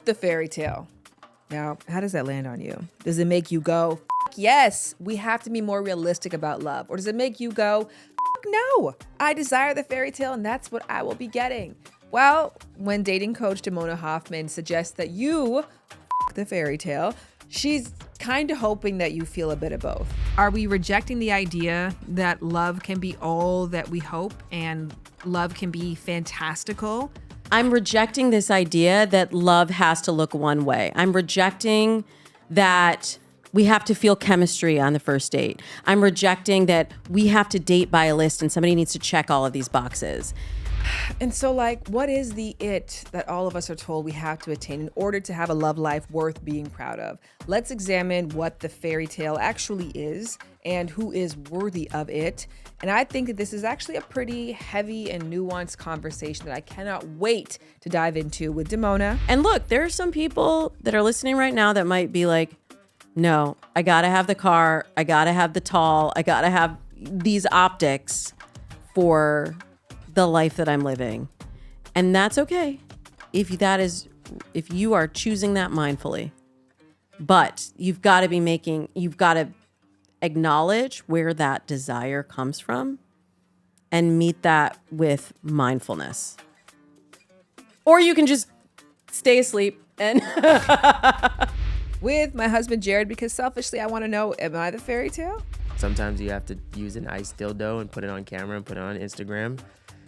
the fairy tale. Now, how does that land on you? Does it make you go, yes, we have to be more realistic about love? Or does it make you go, no, I desire the fairy tale and that's what I will be getting? Well, when dating coach Damona Hoffman suggests that you the fairy tale, she's kind of hoping that you feel a bit of both. Are we rejecting the idea that love can be all that we hope and love can be fantastical? I'm rejecting this idea that love has to look one way. I'm rejecting that we have to feel chemistry on the first date. I'm rejecting that we have to date by a list and somebody needs to check all of these boxes. And so, what is the it that all of us are told we have to attain in order to have a love life worth being proud of? Let's examine what the fairy tale actually is and who is worthy of it. And I think that this is actually a pretty heavy and nuanced conversation that I cannot wait to dive into with Damona. And look, there are some people that are listening right now that might be like, no, I gotta have the car, I gotta have the tall, I gotta have these optics for the life that I'm living. And that's okay if you are choosing that mindfully. But you've got to acknowledge where that desire comes from and meet that with mindfulness. Or you can just stay asleep and with my husband Jared, because selfishly I want to know, am I the fairy tale? Sometimes you have to use an ice dildo and put it on camera and put it on Instagram.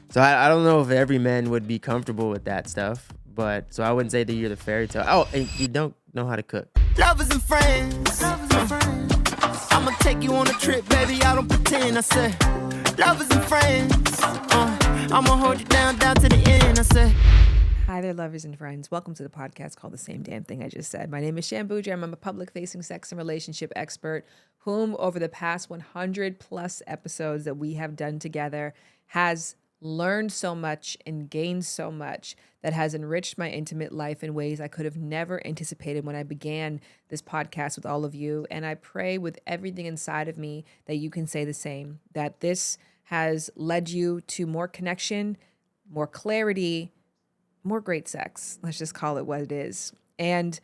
So I don't know if every man would be comfortable with that stuff, but so I wouldn't say that you're the fairy tale. Oh, and you don't know how to cook. Lovers and friends. I'ma take you on a trip, baby. I don't pretend. I say, lovers and friends. I'ma hold you down to the end. I say. Hi there, lovers and friends. Welcome to the podcast called The Same Damn Thing I Just Said. My name is Shan. I'm a public-facing sex and relationship expert whom over the past 100 plus episodes that we have done together has learned so much and gained so much that has enriched my intimate life in ways I could have never anticipated when I began this podcast with all of you. And I pray with everything inside of me that you can say the same, that this has led you to more connection, more clarity, more great sex. Let's just call it what it is. And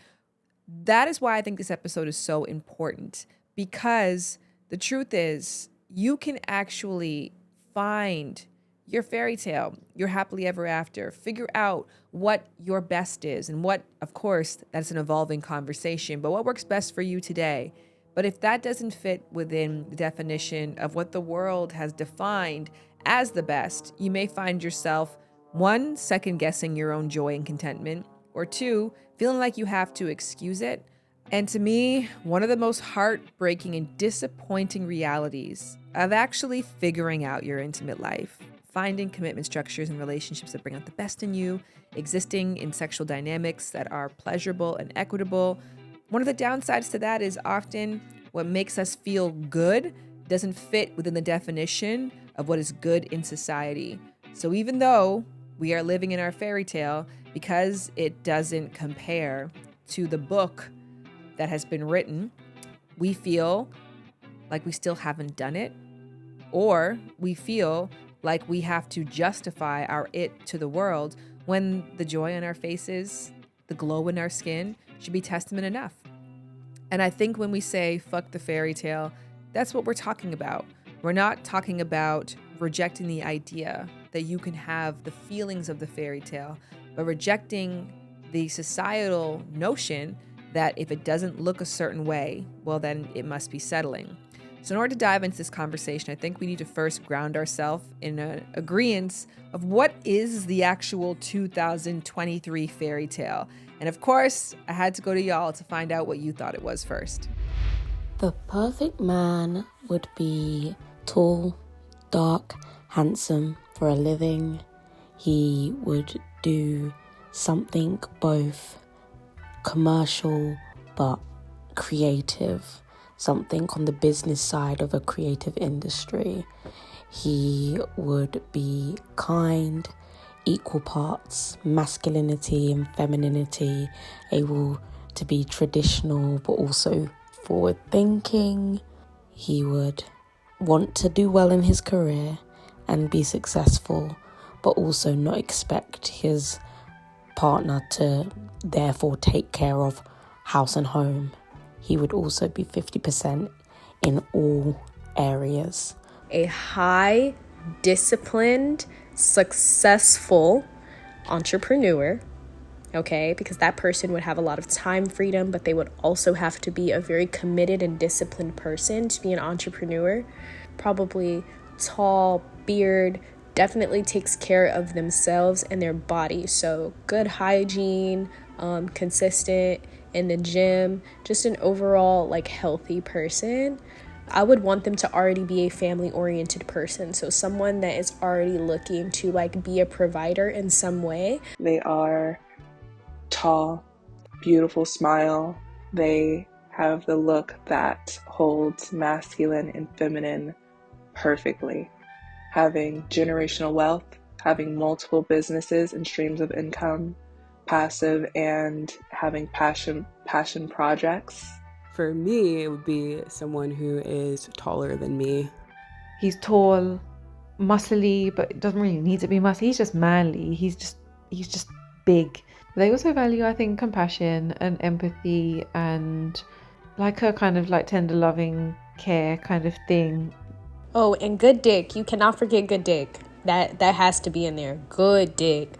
that is why I think this episode is so important, because the truth is you can actually find your fairy tale, your happily ever after, figure out what your best is and what, of course, that's an evolving conversation, but what works best for you today. But if that doesn't fit within the definition of what the world has defined as the best, you may find yourself, one, second guessing your own joy and contentment, or two, feeling like you have to excuse it. And to me, one of the most heartbreaking and disappointing realities of actually figuring out your intimate life, finding commitment structures and relationships that bring out the best in you, existing in sexual dynamics that are pleasurable and equitable. One of the downsides to that is often what makes us feel good doesn't fit within the definition of what is good in society. So even though we are living in our fairy tale, because it doesn't compare to the book that has been written, we feel like we still haven't done it, or we feel like we have to justify our it to the world when the joy on our faces, the glow in our skin should be testament enough. And I think when we say fuck the fairy tale, that's what we're talking about. We're not talking about rejecting the idea that you can have the feelings of the fairy tale, but rejecting the societal notion that if it doesn't look a certain way, well, then it must be settling. So in order to dive into this conversation, I think we need to first ground ourselves in an agreement of what is the actual 2023 fairy tale. And of course, I had to go to y'all to find out what you thought it was first. The perfect man would be tall, dark, handsome for a living. He would do something both commercial but creative, something on the business side of a creative industry. He would be kind, equal parts masculinity and femininity, able to be traditional but also forward thinking. He would want to do well in his career and be successful, but also not expect his partner to therefore take care of house and home. He would also be 50% in all areas. A high, disciplined, successful entrepreneur, okay? Because that person would have a lot of time freedom, but they would also have to be a very committed and disciplined person to be an entrepreneur. Probably tall, beard, definitely takes care of themselves and their body. So good hygiene, consistent in the gym, just an overall like healthy person. I would want them to already be a family-oriented person. So someone that is already looking to like be a provider in some way. They are tall, beautiful smile. They have the look that holds masculine and feminine perfectly. Having generational wealth, having multiple businesses and streams of income, passive and having passion projects. For me, it would be someone who is taller than me. He's tall, muscly, but it doesn't really need to be muscly. He's just manly. He's just big. They also value, I think, compassion and empathy and like a kind of like tender, loving care kind of thing. Oh, and good dick. You cannot forget good dick. That has to be in there. Good dick.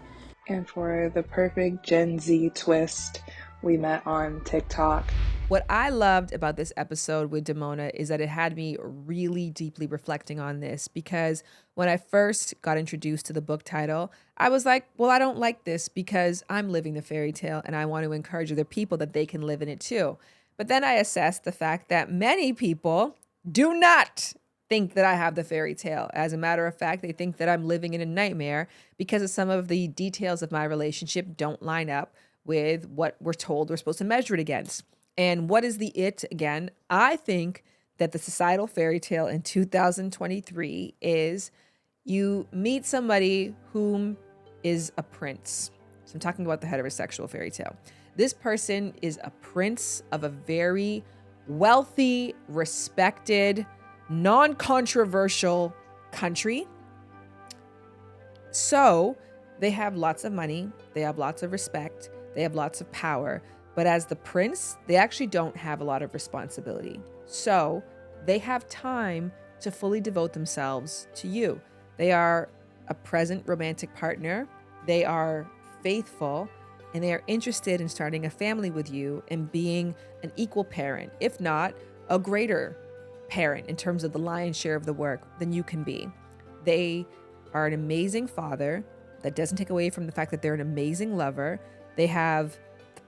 And for the perfect Gen Z twist, we met on TikTok. What I loved about this episode with Damona is that it had me really deeply reflecting on this, because when I first got introduced to the book title, I was like, well, I don't like this because I'm living the fairy tale and I want to encourage other people that they can live in it too. But then I assessed the fact that many people do not think that I have the fairy tale. As a matter of fact, they think that I'm living in a nightmare because of some of the details of my relationship don't line up with what we're told we're supposed to measure it against. And what is the it again? I think that the societal fairy tale in 2023 is you meet somebody whom is a prince. So I'm talking about the heterosexual fairy tale. This person is a prince of a very wealthy, respected, non-controversial country. So they have lots of money, they have lots of respect, they have lots of power. But as the prince, they actually don't have a lot of responsibility. So they have time to fully devote themselves to you. They are a present romantic partner. They are faithful, and they are interested in starting a family with you and being an equal parent, if not a greater parent in terms of the lion's share of the work than you can be. They are an amazing father. That doesn't take away from the fact that they're an amazing lover. They have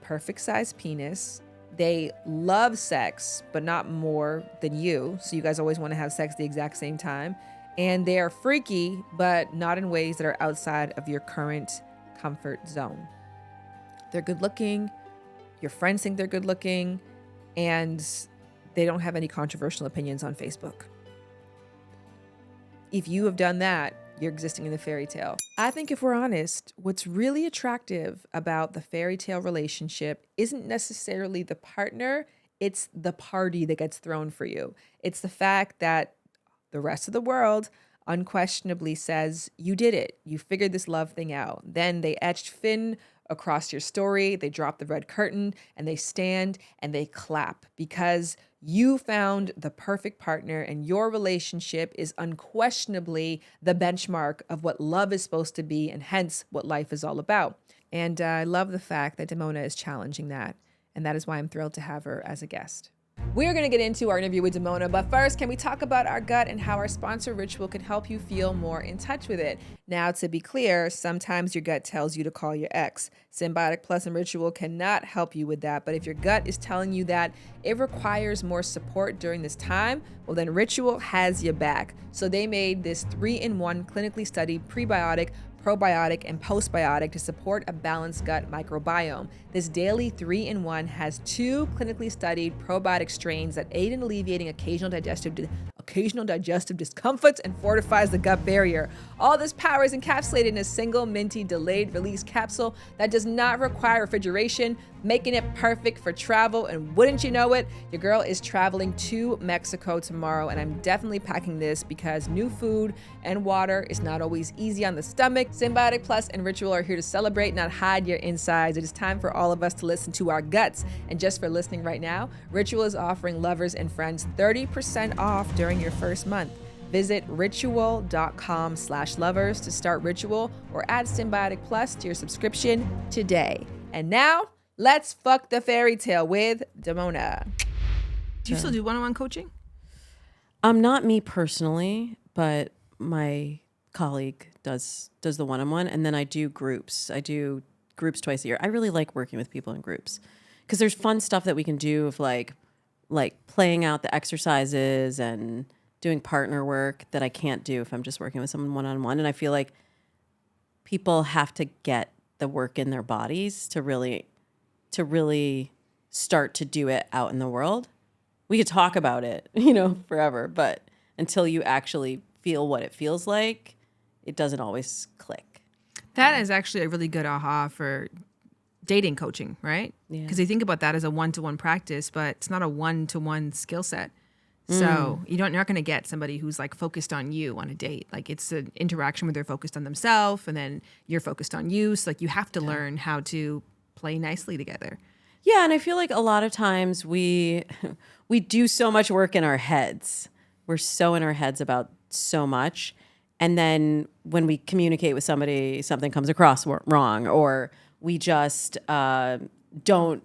perfect size penis. They love sex, but not more than you. So you guys always want to have sex the exact same time. And they are freaky, but not in ways that are outside of your current comfort zone. They're good looking. Your friends think they're good looking. And they don't have any controversial opinions on Facebook. If you have done that, you're existing in the fairy tale. I think if we're honest, what's really attractive about the fairy tale relationship isn't necessarily the partner, it's the party that gets thrown for you. It's the fact that the rest of the world unquestionably says, you did it. You figured this love thing out. Then they etched Finn across your story, they drop the red curtain, and they stand and they clap because you found the perfect partner, and your relationship is unquestionably the benchmark of what love is supposed to be, and hence what life is all about. And I love the fact that Damona is challenging that, and that is why I'm thrilled to have her as a guest. We're going to get into our interview with Damona, but first, can we talk about our gut and how our sponsor Ritual can help you feel more in touch with it? Now, to be clear, sometimes your gut tells you to call your ex. Symbiotic Plus and Ritual cannot help you with that, but if your gut is telling you that it requires more support during this time, well, then Ritual has your back. So they made this 3-in-1 clinically studied prebiotic, probiotic, and postbiotic to support a balanced gut microbiome. This daily 3-in-1 has 2 clinically studied probiotic strains that aid in alleviating occasional digestive discomforts and fortifies the gut barrier. All this power is encapsulated in a single minty delayed release capsule that does not require refrigeration, making it perfect for travel. And wouldn't you know it, your girl is traveling to Mexico tomorrow, and I'm definitely packing this because new food and water is not always easy on the stomach. Symbiotic Plus and Ritual are here to celebrate, not hide your insides. It is time for all of us to listen to our guts. And just for listening right now, Ritual is offering lovers and friends 30% off during your first month. Visit ritual.com/lovers to start Ritual or add Symbiotic Plus to your subscription today. And now, let's fuck the fairy tale with Damona. Do you still do one-on-one coaching? Not me personally, but my colleague does the one-on-one, and then I do groups. I do groups twice a year. I really like working with people in groups because there's fun stuff that we can do of like playing out the exercises and doing partner work that I can't do if I'm just working with someone one-on-one. And I feel like people have to get the work in their bodies to really start to do it out in the world. We could talk about it, forever, but until you actually feel what it feels like, it doesn't always click. That is actually a really good aha for dating coaching, right? Yeah. Because you think about that as a one-to-one practice, but it's not a one-to-one skill set. So you're not going to get somebody who's like focused on you on a date. Like it's an interaction where they're focused on themselves and then you're focused on you. So like you have to learn how to play nicely together. Yeah, and I feel like a lot of times we do so much work in our heads. We're so in our heads about so much. And then when we communicate with somebody, something comes across wrong, or we just don't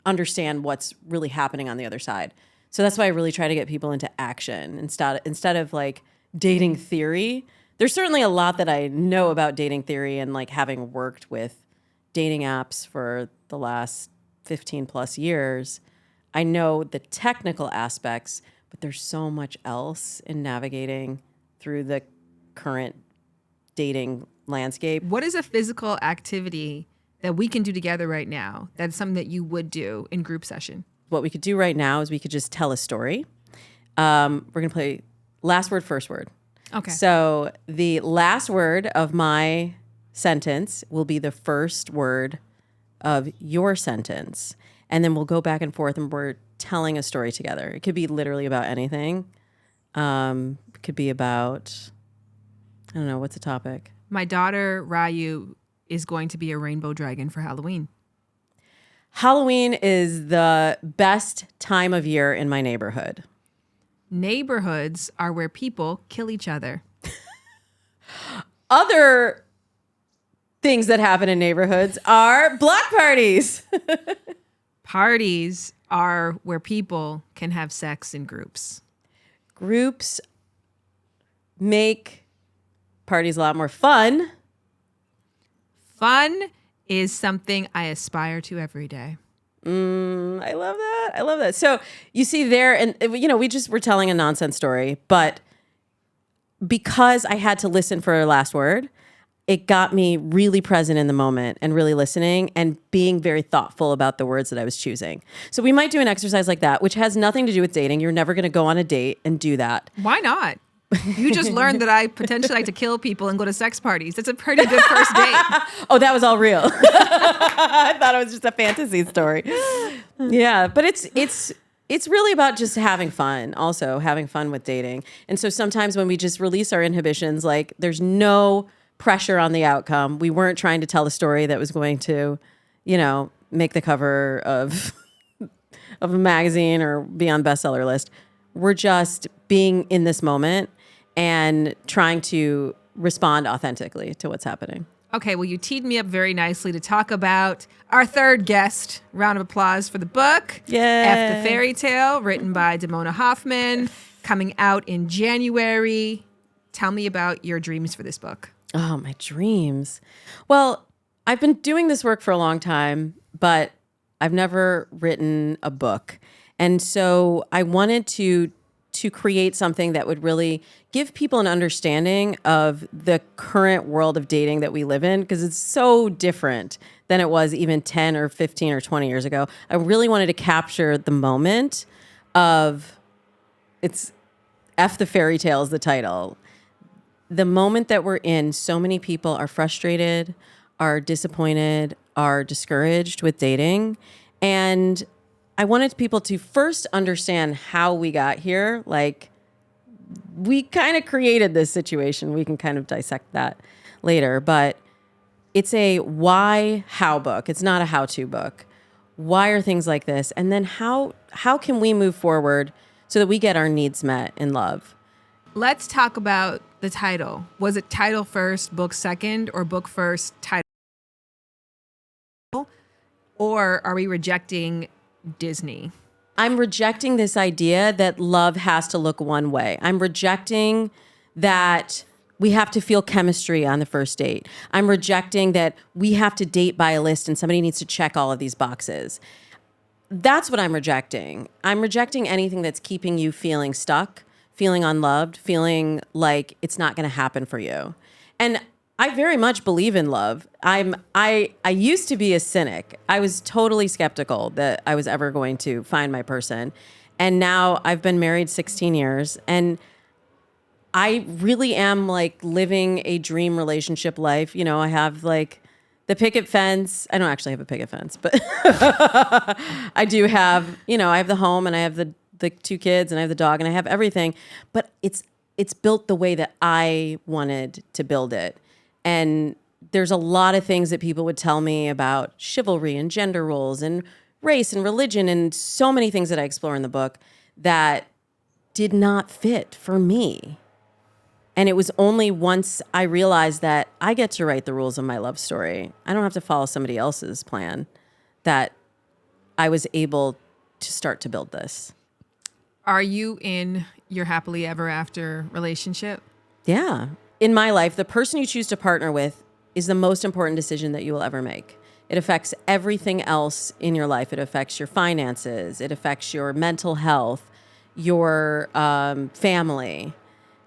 understand what's really happening on the other side. So that's why I really try to get people into action instead of like dating theory. There's certainly a lot that I know about dating theory, and like having worked with dating apps for the last 15 plus years, I know the technical aspects, but there's so much else in navigating through the current dating landscape. What is a physical activity that we can do together right now that's something that you would do in group session? What we could do right now is we could just tell a story. We're going to play last word, first word. Okay. So the last word of my sentence will be the first word of your sentence. And then we'll go back and forth and we're telling a story together. It could be literally about anything. It could be about, I don't know, what's the topic? My daughter, Ryu, is going to be a rainbow dragon for Halloween. Halloween is the best time of year in my neighborhood. Neighborhoods are where people kill each other. Other things that happen in neighborhoods are block parties. Parties are where people can have sex in groups. Groups make parties a lot more fun. Fun is something I aspire to every day. I love that. I love that. So you see there, and we just were telling a nonsense story, but because I had to listen for a last word, it got me really present in the moment and really listening and being very thoughtful about the words that I was choosing. So we might do an exercise like that, which has nothing to do with dating. You're never going to go on a date and do that. Why not? You just learned that I potentially like to kill people and go to sex parties. That's a pretty good first date. Oh, that was all real. I thought it was just a fantasy story. Yeah, but it's really about just having fun, also having fun with dating. And so sometimes when we just release our inhibitions, like there's no pressure on the outcome. We weren't trying to tell a story that was going to, make the cover of a magazine or be on bestseller list. We're just being in this moment and trying to respond authentically to what's happening. Okay, well, you teed me up very nicely to talk about our third guest. Round of applause for the book. Yay. F the Fairytale, written by Damona Hoffman, coming out in January. Tell me about your dreams for this book. Oh, my dreams. Well, I've been doing this work for a long time, but I've never written a book. And so I wanted to create something that would really give people an understanding of the current world of dating that we live in, because it's so different than it was even 10 or 15 or 20 years ago. I really wanted to capture the moment of, it's F the Fairytale is the title. the moment that we're in, so many people are frustrated, are disappointed, are discouraged with dating. And I wanted people to first understand how we got here. Like, we kind of created this situation. We can kind of dissect that later, but it's a why, how book. It's not a how-to book. Why are things like this? And then how can we move forward so that we get our needs met in love? Let's talk about the title. Was it title first, book second, or book first, title? Or are we rejecting Disney? I'm rejecting this idea that love has to look one way. I'm rejecting that we have to feel chemistry on the first date. I'm rejecting that we have to date by a list and somebody needs to check all of these boxes. That's what I'm rejecting. I'm rejecting anything that's keeping you feeling stuck, feeling unloved, feeling like it's not going to happen for you. And I very much believe in love. I used to be a cynic. I was totally skeptical that I was ever going to find my person. And now I've been married 16 years and I really am like living a dream relationship life. You know, I have like the picket fence. I don't actually have a picket fence, but I do have, you know, I have the home and I have the 2 kids and I have the dog and I have everything, but it's built the way that I wanted to build it. And there's a lot of things that people would tell me about chivalry and gender roles and race and religion and so many things that I explore in the book that did not fit for me. And it was only once I realized that I get to write the rules of my love story. I don't have to follow somebody else's plan, that I was able to start to build this. Are you in your happily ever after relationship? Yeah. In my life, the person you choose to partner with is the most important decision that you will ever make. It affects everything else in your life. It affects your finances. It affects your mental health, your family.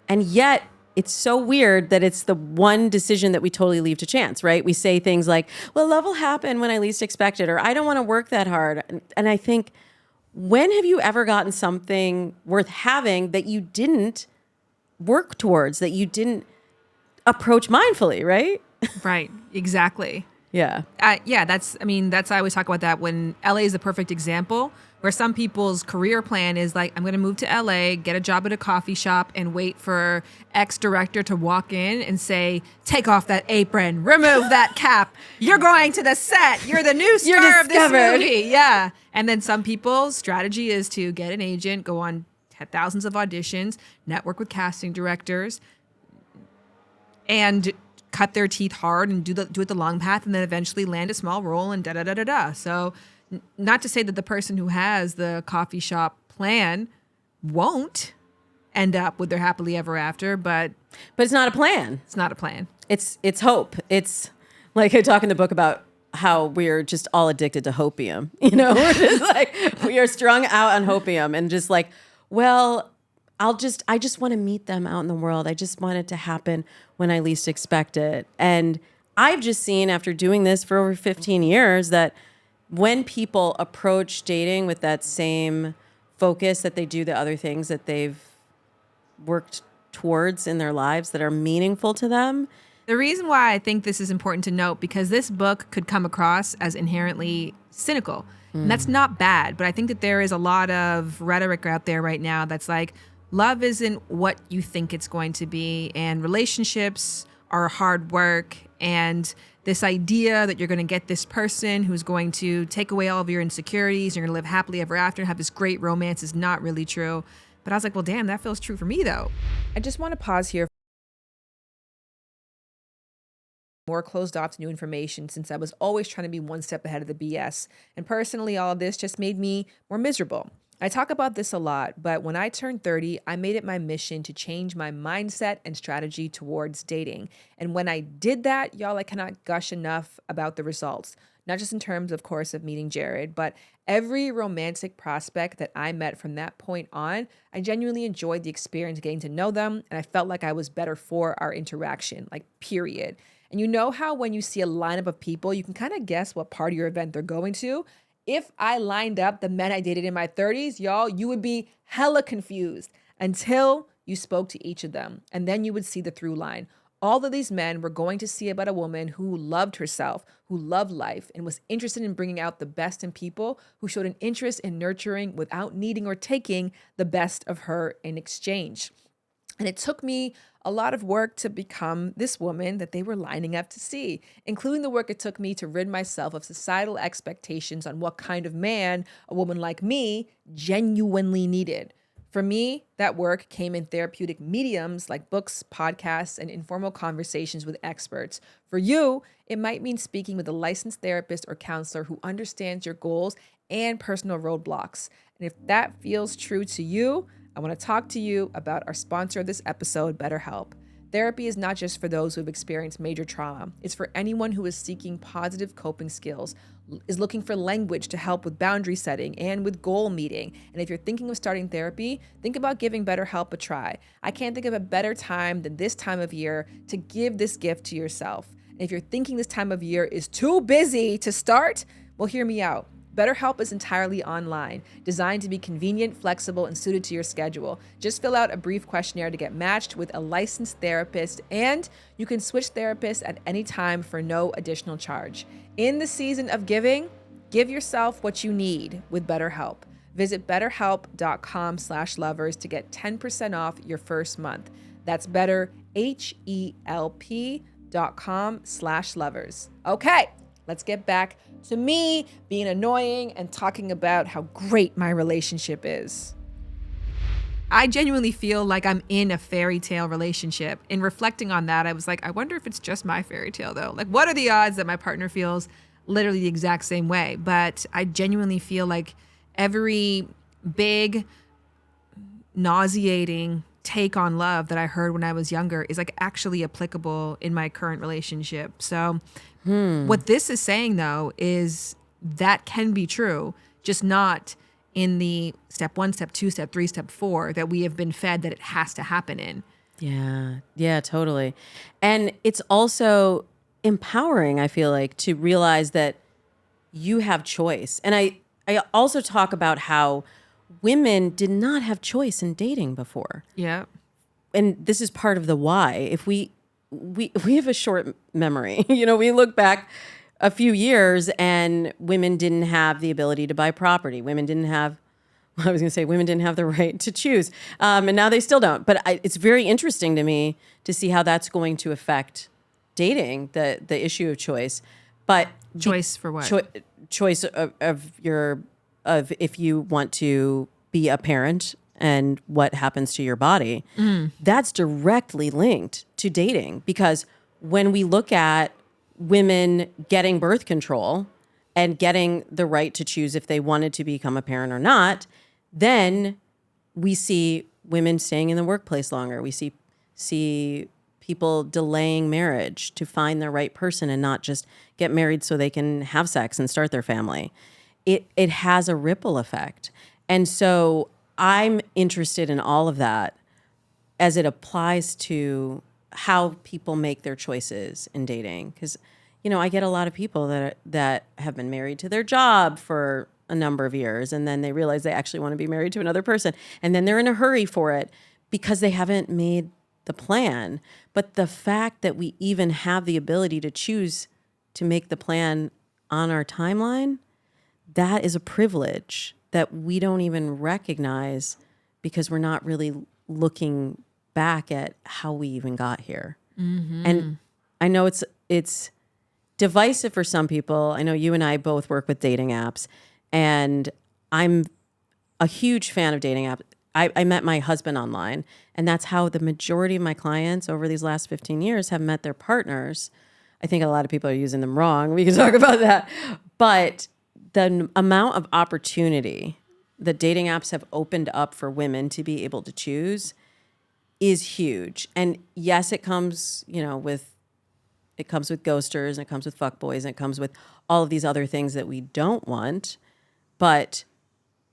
And yet, it's so weird that it's the one decision that we totally leave to chance, right? We say things like, well, love will happen when I least expect it, or I don't want to work that hard. And I think, when have you ever gotten something worth having that you didn't work towards, that you didn't approach mindfully, right? Right, exactly. Yeah. That's I always talk about that when LA is the perfect example where some people's career plan is like, I'm going to move to LA, get a job at a coffee shop and wait for X director to walk in and say, take off that apron, remove that cap. You're going to the set. You're the new star of this movie. Yeah. And then some people's strategy is to get an agent, go on thousands of auditions, network with casting directors, and cut their teeth hard and do it the long path and then eventually land a small role and da-da-da-da-da. So not to say that the person who has the coffee shop plan won't end up with their happily ever after, but it's not a plan. It's not a plan. It's hope. It's like I talk in the book about how we're just all addicted to hopium. You know, we're just like, we are strung out on hopium and just like, well, I just want to meet them out in the world. I just want it to happen when I least expect it. And I've just seen after doing this for over 15 years that when people approach dating with that same focus that they do the other things that they've worked towards in their lives that are meaningful to them. The reason why I think this is important to note, because this book could come across as inherently cynical. And that's not bad, but I think that there is a lot of rhetoric out there right now that's like, love isn't what you think it's going to be, and relationships are hard work, and this idea that you're going to get this person who's going to take away all of your insecurities, you're going to live happily ever after and have this great romance is not really true. But I was like, well, damn, that feels true for me, though. I just want to pause here. More closed off to new information since I was always trying to be one step ahead of the BS. And personally, all of this just made me more miserable. I talk about this a lot, but when I turned 30, I made it my mission to change my mindset and strategy towards dating. And when I did that, y'all, I cannot gush enough about the results. Not just in terms, of course, of meeting Jared, but every romantic prospect that I met from that point on, I genuinely enjoyed the experience getting to know them, and I felt like I was better for our interaction, like period. And you know how when you see a lineup of people, you can kind of guess what party or event they're going to? If I lined up the men I dated in my 30s, y'all, you would be hella confused until you spoke to each of them, and then you would see the through line. All of these men were going to see about a woman who loved herself, who loved life, and was interested in bringing out the best in people, who showed an interest in nurturing without needing or taking the best of her in exchange. And it took me a lot of work to become this woman that they were lining up to see, including the work it took me to rid myself of societal expectations on what kind of man a woman like me genuinely needed. For me, that work came in therapeutic mediums like books, podcasts, and informal conversations with experts. For you, it might mean speaking with a licensed therapist or counselor who understands your goals and personal roadblocks. And if that feels true to you, I want to talk to you about our sponsor of this episode, BetterHelp. Therapy is not just for those who have experienced major trauma. It's for anyone who is seeking positive coping skills, is looking for language to help with boundary setting and with goal meeting. And if you're thinking of starting therapy, think about giving BetterHelp a try. I can't think of a better time than this time of year to give this gift to yourself. And if you're thinking this time of year is too busy to start, well, hear me out. BetterHelp is entirely online, designed to be convenient, flexible, and suited to your schedule. Just fill out a brief questionnaire to get matched with a licensed therapist, and you can switch therapists at any time for no additional charge. In the season of giving, give yourself what you need with BetterHelp. Visit betterhelp.com/lovers to get 10% off your first month. That's betterhelp.com/lovers. Okay, let's get back to me being annoying and talking about how great my relationship is. I genuinely feel like I'm in a fairy tale relationship. In reflecting on that, I was like, I wonder if it's just my fairy tale though. Like, what are the odds that my partner feels literally the exact same way? But I genuinely feel like every big, nauseating take on love that I heard when I was younger is like actually applicable in my current relationship. So what this is saying though is that can be true, just not in the step 1, step 2, step 3, step 4 that we have been fed that it has to happen in. Yeah, totally. And it's also empowering, I feel like, to realize that you have choice. And I also talk about how women did not have choice in dating before. Yeah. And this is part of the why. If we have a short memory. You know, we look back a few years and women didn't have the ability to buy property. Women didn't have the right to choose. And now they still don't. But it's very interesting to me to see how that's going to affect dating, the issue of choice. But choice for what? Choice of if you want to be a parent and what happens to your body, that's directly linked to dating. Because when we look at women getting birth control and getting the right to choose if they wanted to become a parent or not, then we see women staying in the workplace longer. We see people delaying marriage to find the right person and not just get married so they can have sex and start their family. It has a ripple effect. And so I'm interested in all of that as it applies to how people make their choices in dating. Because, you know, I get a lot of people that have been married to their job for a number of years, and then they realize they actually want to be married to another person. And then they're in a hurry for it because they haven't made the plan. But the fact that we even have the ability to choose to make the plan on our timeline, that is a privilege that we don't even recognize because we're not really looking back at how we even got here. And I know it's divisive for some people. I know you and I both work with dating apps, and I'm a huge fan of dating apps. I met my husband online, and that's how the majority of my clients over these last 15 years have met their partners. I think a lot of people are using them wrong. We can talk about that. But the amount of opportunity that dating apps have opened up for women to be able to choose is huge. And yes, it comes, with ghosters, and it comes with fuckboys, and it comes with all of these other things that we don't want. But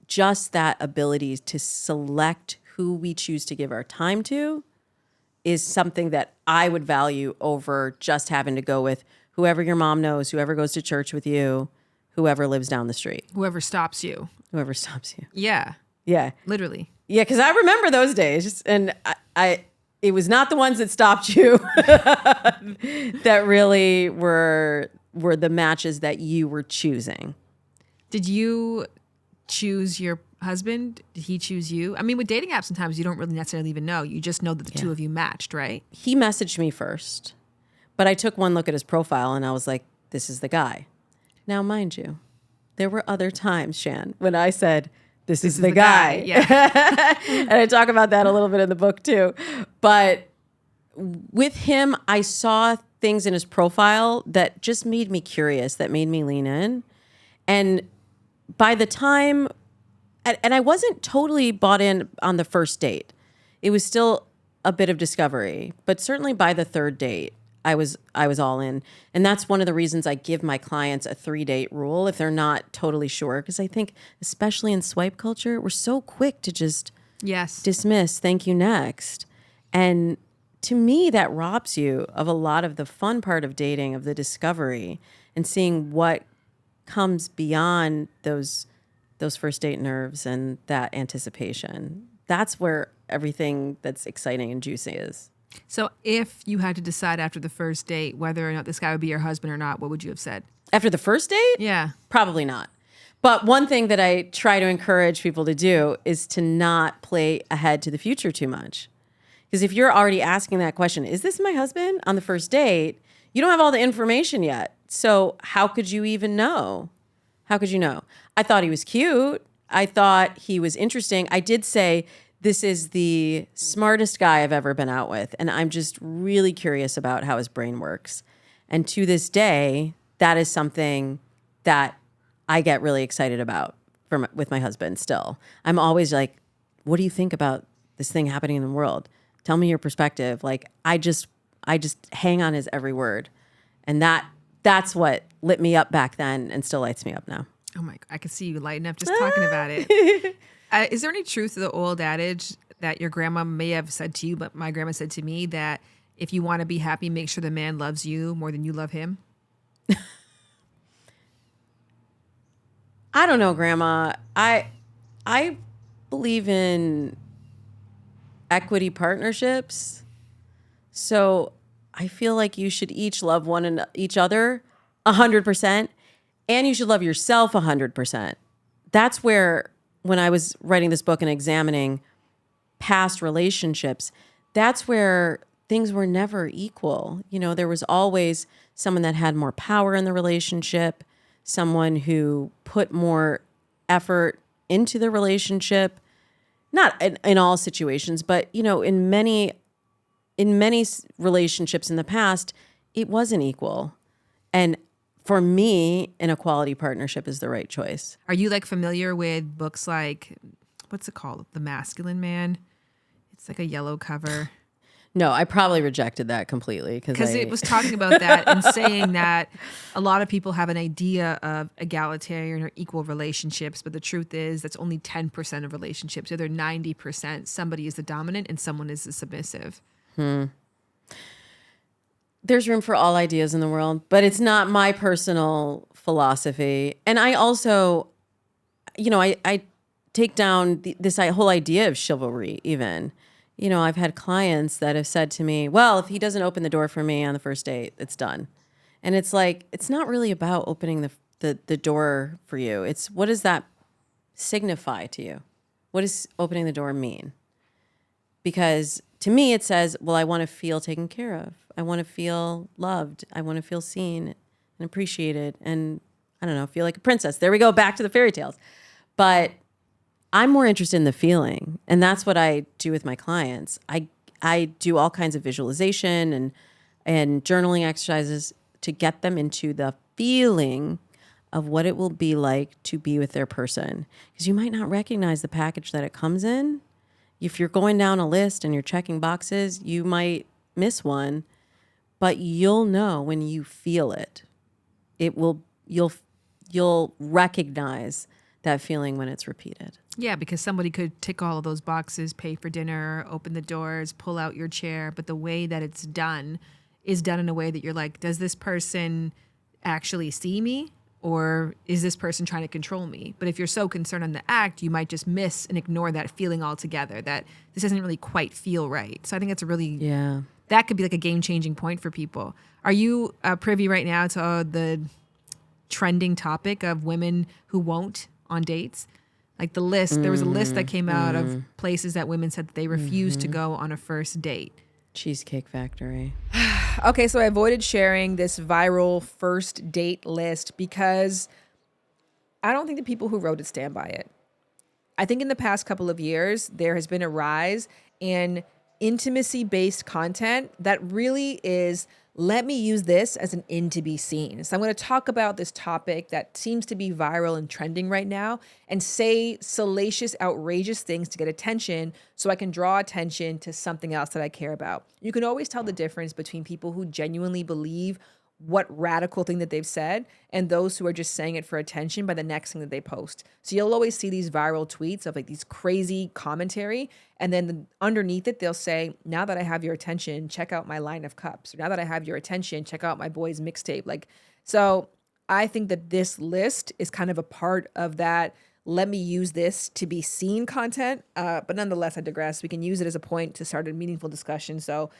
just that ability to select who we choose to give our time to is something that I would value over just having to go with whoever your mom knows, whoever goes to church with you, whoever lives down the street. Whoever stops you. Whoever stops you. Yeah. Yeah. Literally. Yeah, because I remember those days, and I it was not the ones that stopped you that really were the matches that you were choosing. Did you choose your husband? Did he choose you? I mean, with dating apps, sometimes you don't really necessarily even know. You just know that the two of you matched, right? He messaged me first, but I took one look at his profile and I was like, this is the guy. Now, mind you, there were other times, Shan, when I said, this is the guy. Yeah. And I talk about that a little bit in the book too. But with him, I saw things in his profile that just made me curious, that made me lean in. And by the time, and I wasn't totally bought in on the first date. It was still a bit of discovery, but certainly by the third date, I was all in. And that's one of the reasons I give my clients a 3-date rule if they're not totally sure. Because I think, especially in swipe culture, we're so quick to just dismiss, thank you, next. And to me, that robs you of a lot of the fun part of dating, of the discovery, and seeing what comes beyond those first date nerves and that anticipation. That's where everything that's exciting and juicy is. So if you had to decide after the first date whether or not this guy would be your husband or not, what would you have said? After the first date? Yeah. Probably not. But one thing that I try to encourage people to do is to not play ahead to the future too much. Because if you're already asking that question, is this my husband, on the first date, you don't have all the information yet. So how could you even know? How could you know? I thought he was cute. I thought he was interesting. I did say, this is the smartest guy I've ever been out with. And I'm just really curious about how his brain works. And to this day, that is something that I get really excited about with my husband still. I'm always like, what do you think about this thing happening in the world? Tell me your perspective. Like, I just hang on his every word. And that's what lit me up back then and still lights me up now. Oh my, I can see you lighting up just talking about it. Is there any truth to the old adage that your grandma may have said to you, but my grandma said to me, that if you want to be happy, make sure the man loves you more than you love him? I don't know, Grandma. I believe in equity partnerships. So I feel like you should each love each other 100%, and you should love yourself 100%. That's where, when I was writing this book and examining past relationships, that's where things were never equal. You know, there was always someone that had more power in the relationship, someone who put more effort into the relationship. Not in all situations, but, you know, in many relationships in the past, it wasn't equal. And for me, an equality partnership is the right choice. Are you like familiar with books like, what's it called? The Masculine Man? It's like a yellow cover. No, I probably rejected that completely. Because it was talking about that and saying that a lot of people have an idea of egalitarian or equal relationships, but the truth is that's only 10% of relationships. The other 90%, somebody is the dominant and someone is the submissive. There's room for all ideas in the world, but it's not my personal philosophy. And I also, you know, I take down this whole idea of chivalry even. You know, I've had clients that have said to me, well, if he doesn't open the door for me on the first date, it's done. And it's like, it's not really about opening the door for you. It's, what does that signify to you? What does opening the door mean? Because to me, it says, well, I want to feel taken care of. I want to feel loved. I want to feel seen and appreciated. And I don't know, feel like a princess. There we go, back to the fairy tales. But I'm more interested in the feeling. And that's what I do with my clients. I do all kinds of visualization and journaling exercises to get them into the feeling of what it will be like to be with their person. Because you might not recognize the package that it comes in. If you're going down a list and you're checking boxes, you might miss one, but you'll know when you feel it. You'll recognize that feeling when it's repeated. Yeah, because somebody could tick all of those boxes, pay for dinner, open the doors, pull out your chair, but the way that it's done is done in a way that you're like, does this person actually see me? or is this person trying to control me? But if you're so concerned on the act, you might just miss and ignore that feeling altogether, that this doesn't really quite feel right. So I think it's a really, that could be like a game-changing point for people. Are you privy right now to the trending topic of women who won't on dates? Like the list, there was a list that came out of places that women said that they refused to go on a first date. Cheesecake Factory. Okay, so I avoided sharing this viral first date list because I don't think the people who wrote it stand by it. I think in the past couple of years, there has been a rise in intimacy-based content that really is, let me use this as an in to be seen. So I'm going to talk about this topic that seems to be viral and trending right now and say salacious, outrageous things to get attention so I can draw attention to something else that I care about. You can always tell the difference between people who genuinely believe what radical thing that they've said and those who are just saying it for attention by the next thing that they post. So you'll always see these viral tweets of like these crazy commentary, and then underneath it they'll say, now that I have your attention, check out my line of cups. Or now that I have your attention, check out my boy's mixtape. Like, so I think that this list is kind of a part of that, let me use this to be seen content. But nonetheless, I digress. We can use it as a point to start a meaningful discussion. So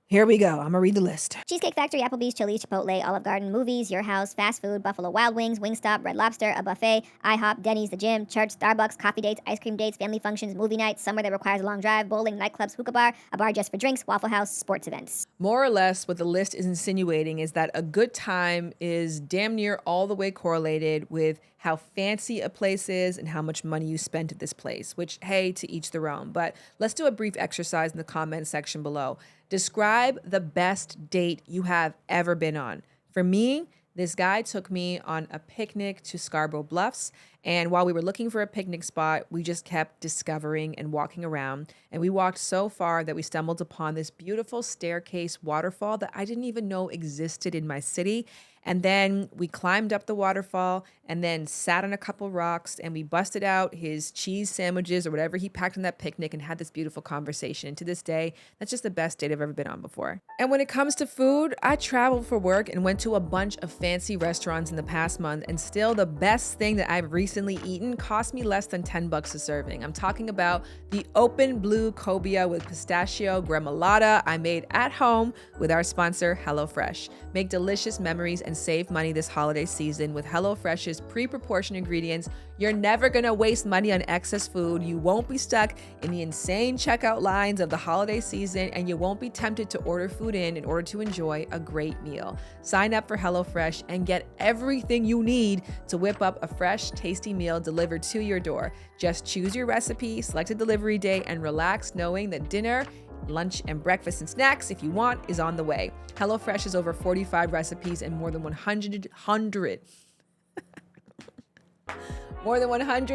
here we go. I'm going to read the list. Cheesecake Factory, Applebee's, Chili's, Chipotle, Olive Garden, movies, Your House, fast food, Buffalo Wild Wings, Wingstop, Red Lobster, a buffet, IHOP, Denny's, the gym, church, Starbucks, coffee dates, ice cream dates, family functions, movie nights, somewhere that requires a long drive, bowling, nightclubs, hookah bar, a bar just for drinks, Waffle House, sports events. More or less what the list is insinuating is that a good time is damn near all the way correlated with how fancy a place is and how much money you spent at this place, which, hey, to each their own. But let's do a brief exercise in the comment section below. Describe the best date you have ever been on. For me, this guy took me on a picnic to Scarborough Bluffs. And while we were looking for a picnic spot, we just kept discovering and walking around. And we walked so far that we stumbled upon this beautiful staircase waterfall that I didn't even know existed in my city. And then we climbed up the waterfall and then sat on a couple rocks and we busted out his cheese sandwiches or whatever he packed on that picnic and had this beautiful conversation. And to this day, that's just the best date I've ever been on before. And when it comes to food, I traveled for work and went to a bunch of fancy restaurants in the past month, and still the best thing that I've recently eaten cost me less than $10 a serving. I'm talking about the open blue cobia with pistachio gremolata I made at home with our sponsor, HelloFresh. Make delicious memories and save money this holiday season with HelloFresh's pre-proportioned ingredients. You're never gonna waste money on excess food. You won't be stuck in the insane checkout lines of the holiday season, and you won't be tempted to order food in order to enjoy a great meal. Sign up for HelloFresh and get everything you need to whip up a fresh, tasty meal delivered to your door. Just choose your recipe, select a delivery day, and relax knowing that dinner, lunch, and breakfast and snacks, if you want, is on the way. HelloFresh has over 45 recipes and more than 100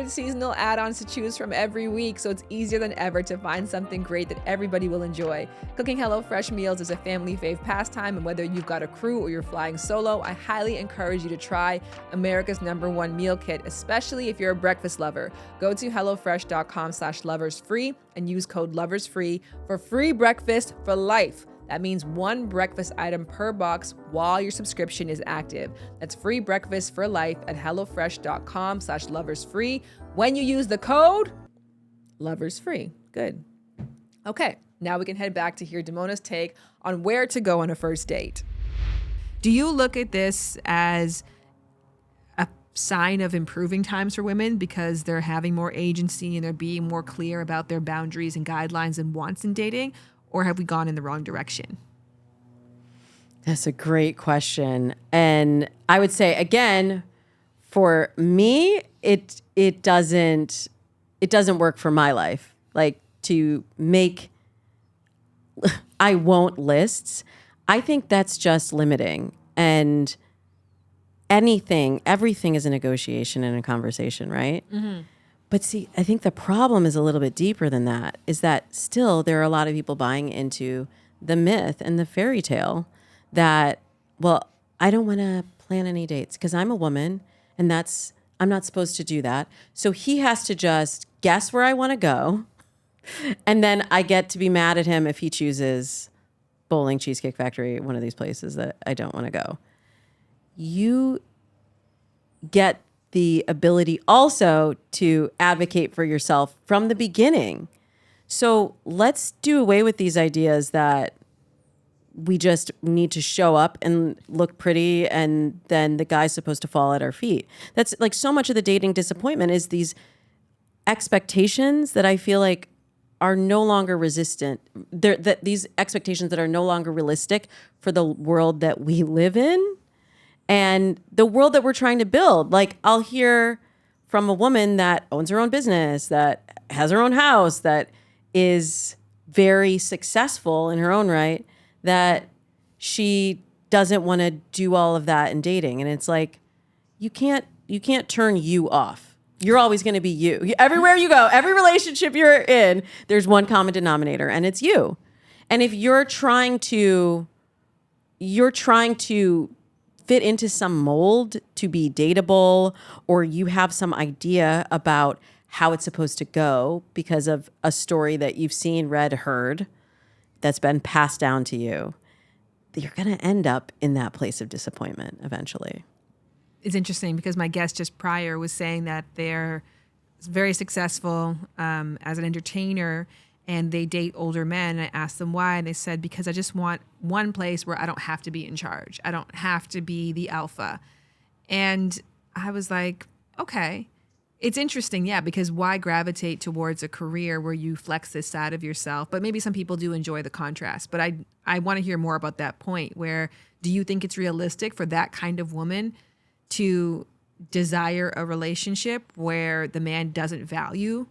seasonal add-ons to choose from every week, so it's easier than ever to find something great that everybody will enjoy. Cooking HelloFresh meals is a family fave pastime, and whether you've got a crew or you're flying solo, I highly encourage you to try America's #1 meal kit, especially if you're a breakfast lover. Go to HelloFresh.com/loversfree and use code loversfree for free breakfast for life. That means one breakfast item per box while your subscription is active. That's free breakfast for life at HelloFresh.com/loversfree when you use the code loversfree. Good. Okay, now we can head back to hear Damona's take on where to go on a first date. Do you look at this as a sign of improving times for women because they're having more agency and they're being more clear about their boundaries and guidelines and wants in dating? Or have we gone in the wrong direction? That's a great question. And I would say, again, for me, it doesn't work for my life. Like, to make I won't lists, I think that's just limiting. And everything is a negotiation and a conversation, right? Mm-hmm. But see, I think the problem is a little bit deeper than that, is that still there are a lot of people buying into the myth and the fairy tale that, well, I don't want to plan any dates because I'm a woman and I'm not supposed to do that. So he has to just guess where I want to go. And then I get to be mad at him if he chooses bowling, Cheesecake Factory, one of these places that I don't want to go. get the ability also to advocate for yourself from the beginning. So let's do away with these ideas that we just need to show up and look pretty and then the guy's supposed to fall at our feet. That's like so much of the dating disappointment is these expectations that I feel like are no longer resistant. These expectations that are no longer realistic for the world that we live in and the world that we're trying to build. Like I'll hear from a woman that owns her own business, that has her own house, that is very successful in her own right, that she doesn't want to do all of that in dating. And it's like, you can't turn you off. You're always going to be you. Everywhere you go, every relationship you're in, there's one common denominator and it's you. And if you're trying to fit into some mold to be dateable, or you have some idea about how it's supposed to go because of a story that you've seen, read, heard, that's been passed down to you, you're going to end up in that place of disappointment eventually. It's interesting because my guest just prior was saying that they're very successful as an entertainer and they date older men. And I asked them why, and they said, because I just want one place where I don't have to be in charge. I don't have to be the alpha. And I was like, okay. It's interesting, yeah, because why gravitate towards a career where you flex this side of yourself? But maybe some people do enjoy the contrast. But I want to hear more about that point where do you think it's realistic for that kind of woman to desire a relationship where the man doesn't value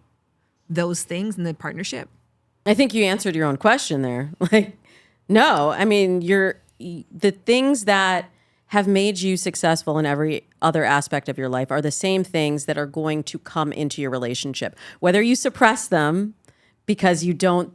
those things in the partnership? I think you answered your own question there. Like, no, I mean, the things that have made you successful in every other aspect of your life are the same things that are going to come into your relationship. Whether you suppress them because you don't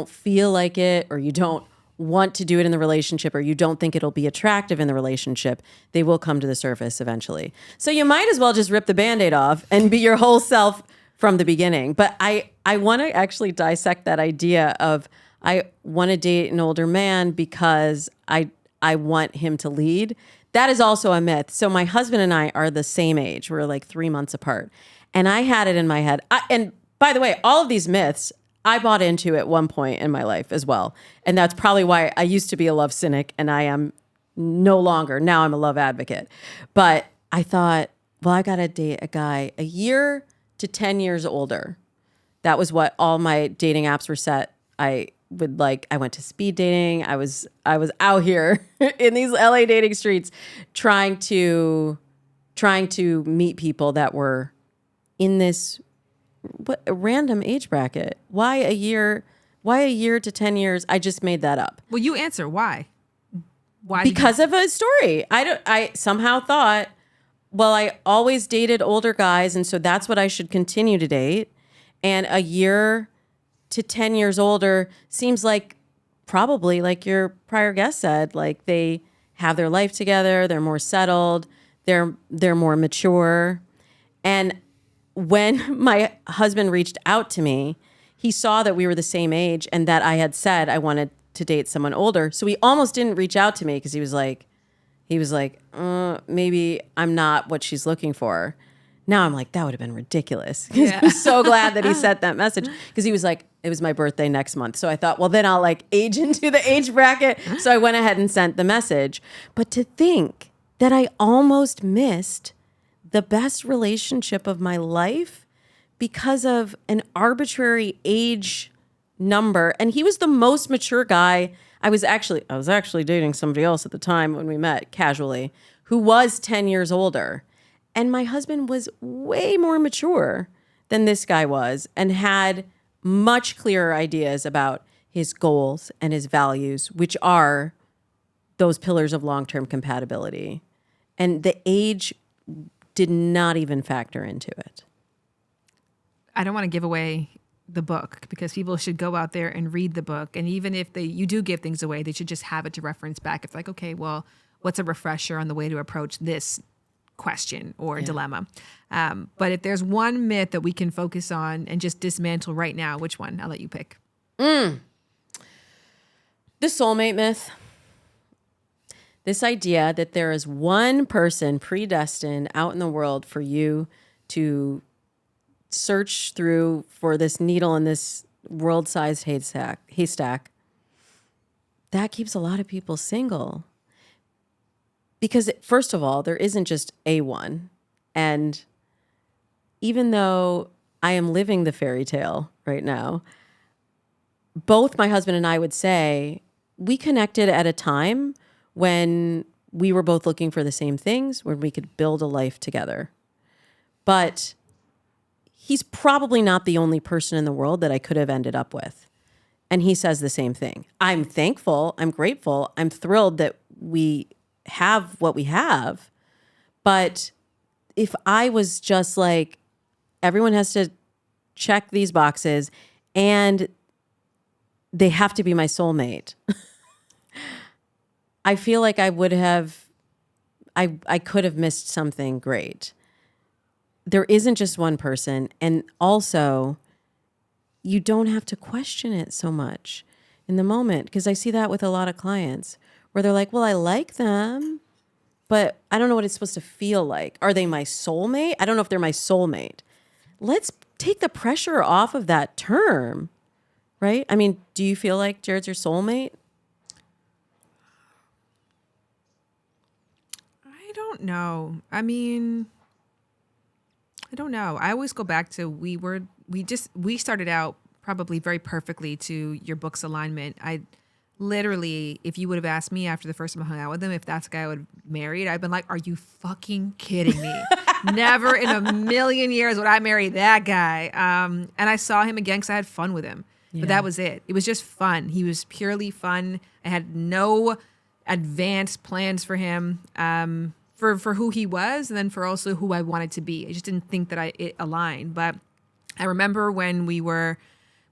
feel like it, or you don't want to do it in the relationship, or you don't think it'll be attractive in the relationship, they will come to the surface eventually. So you might as well just rip the Band-Aid off and be your whole self from the beginning. But I want to actually dissect that idea of I want to date an older man because I want him to lead. That is also a myth. So my husband and I are the same age. We're like 3 months apart. And I had it in my head. And by the way, all of these myths, I bought into at one point in my life as well. And that's probably why I used to be a love cynic and I am no longer. Now I'm a love advocate. But I thought, well, I got to date a guy a year to 10 years older. That was what all my dating apps were set. I went to speed dating. I was out here in these LA dating streets trying to meet people that were in this a random age bracket. Why a year to 10 years? I just made that up. Well, you answer why. Why? Because of a story. I somehow thought, well, I always dated older guys, and so that's what I should continue to date. And a year to 10 years older seems like probably, like your prior guest said, like they have their life together, they're more settled, they're more mature. And when my husband reached out to me, he saw that we were the same age and that I had said I wanted to date someone older. So he almost didn't reach out to me because he was like, maybe I'm not what she's looking for. Now I'm like, that would have been ridiculous. Yeah. I'm so glad that he sent that message because he was like, it was my birthday next month. So I thought, well, then I'll like age into the age bracket. So I went ahead and sent the message. But to think that I almost missed the best relationship of my life because of an arbitrary age number. And he was the most mature guy. I was actually dating somebody else at the time when we met casually who was 10 years older. And my husband was way more mature than this guy was and had much clearer ideas about his goals and his values, which are those pillars of long-term compatibility. And the age did not even factor into it. I don't want to give away the book because people should go out there and read the book. And even if you do give things away, they should just have it to reference back. It's like, okay, well, what's a refresher on the way to approach this question or dilemma? But if there's one myth that we can focus on and just dismantle right now, which one? I'll let you pick. The soulmate myth. This idea that there is one person predestined out in the world for you to search through for this needle in this world-sized haystack, that keeps a lot of people single. Because first of all, there isn't just a one. And even though I am living the fairy tale right now, both my husband and I would say we connected at a time when we were both looking for the same things, when we could build a life together. But he's probably not the only person in the world that I could have ended up with. And he says the same thing. I'm thankful. I'm grateful. I'm thrilled that we have what we have. But if I was just like, everyone has to check these boxes and they have to be my soulmate, I feel like I would have, I could have missed something great. There isn't just one person. And also, you don't have to question it so much in the moment. Because I see that with a lot of clients where they're like, well, I like them, but I don't know what it's supposed to feel like. Are they my soulmate? I don't know if they're my soulmate. Let's take the pressure off of that term, right? I mean, do you feel like Jared's your soulmate? I don't know. I mean, I don't know. I always go back to we started out probably very perfectly to your book's alignment. I literally, if you would have asked me after the first time I hung out with him, if that's the guy I would have married, I'd been like, are you fucking kidding me? Never in a million years would I marry that guy. And I saw him again because I had fun with him. Yeah. But that was it. It was just fun. He was purely fun. I had no advanced plans for him, for who he was, and then for also who I wanted to be. I just didn't think that it aligned. But I remember when we went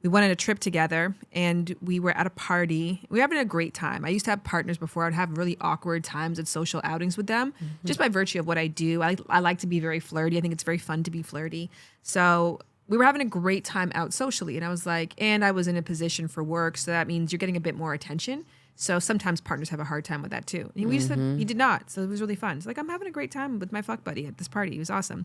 on a trip together and we were at a party. We were having a great time. I used to have partners before. I'd have really awkward times at social outings with them, just by virtue of what I do. I like to be very flirty. I think it's very fun to be flirty. So we were having a great time out socially. And I was like, and I was in a position for work. So that means you're getting a bit more attention. So sometimes partners have a hard time with that too. And we just said, he did not. So it was really fun. It's like, I'm having a great time with my fuck buddy at this party. It was awesome.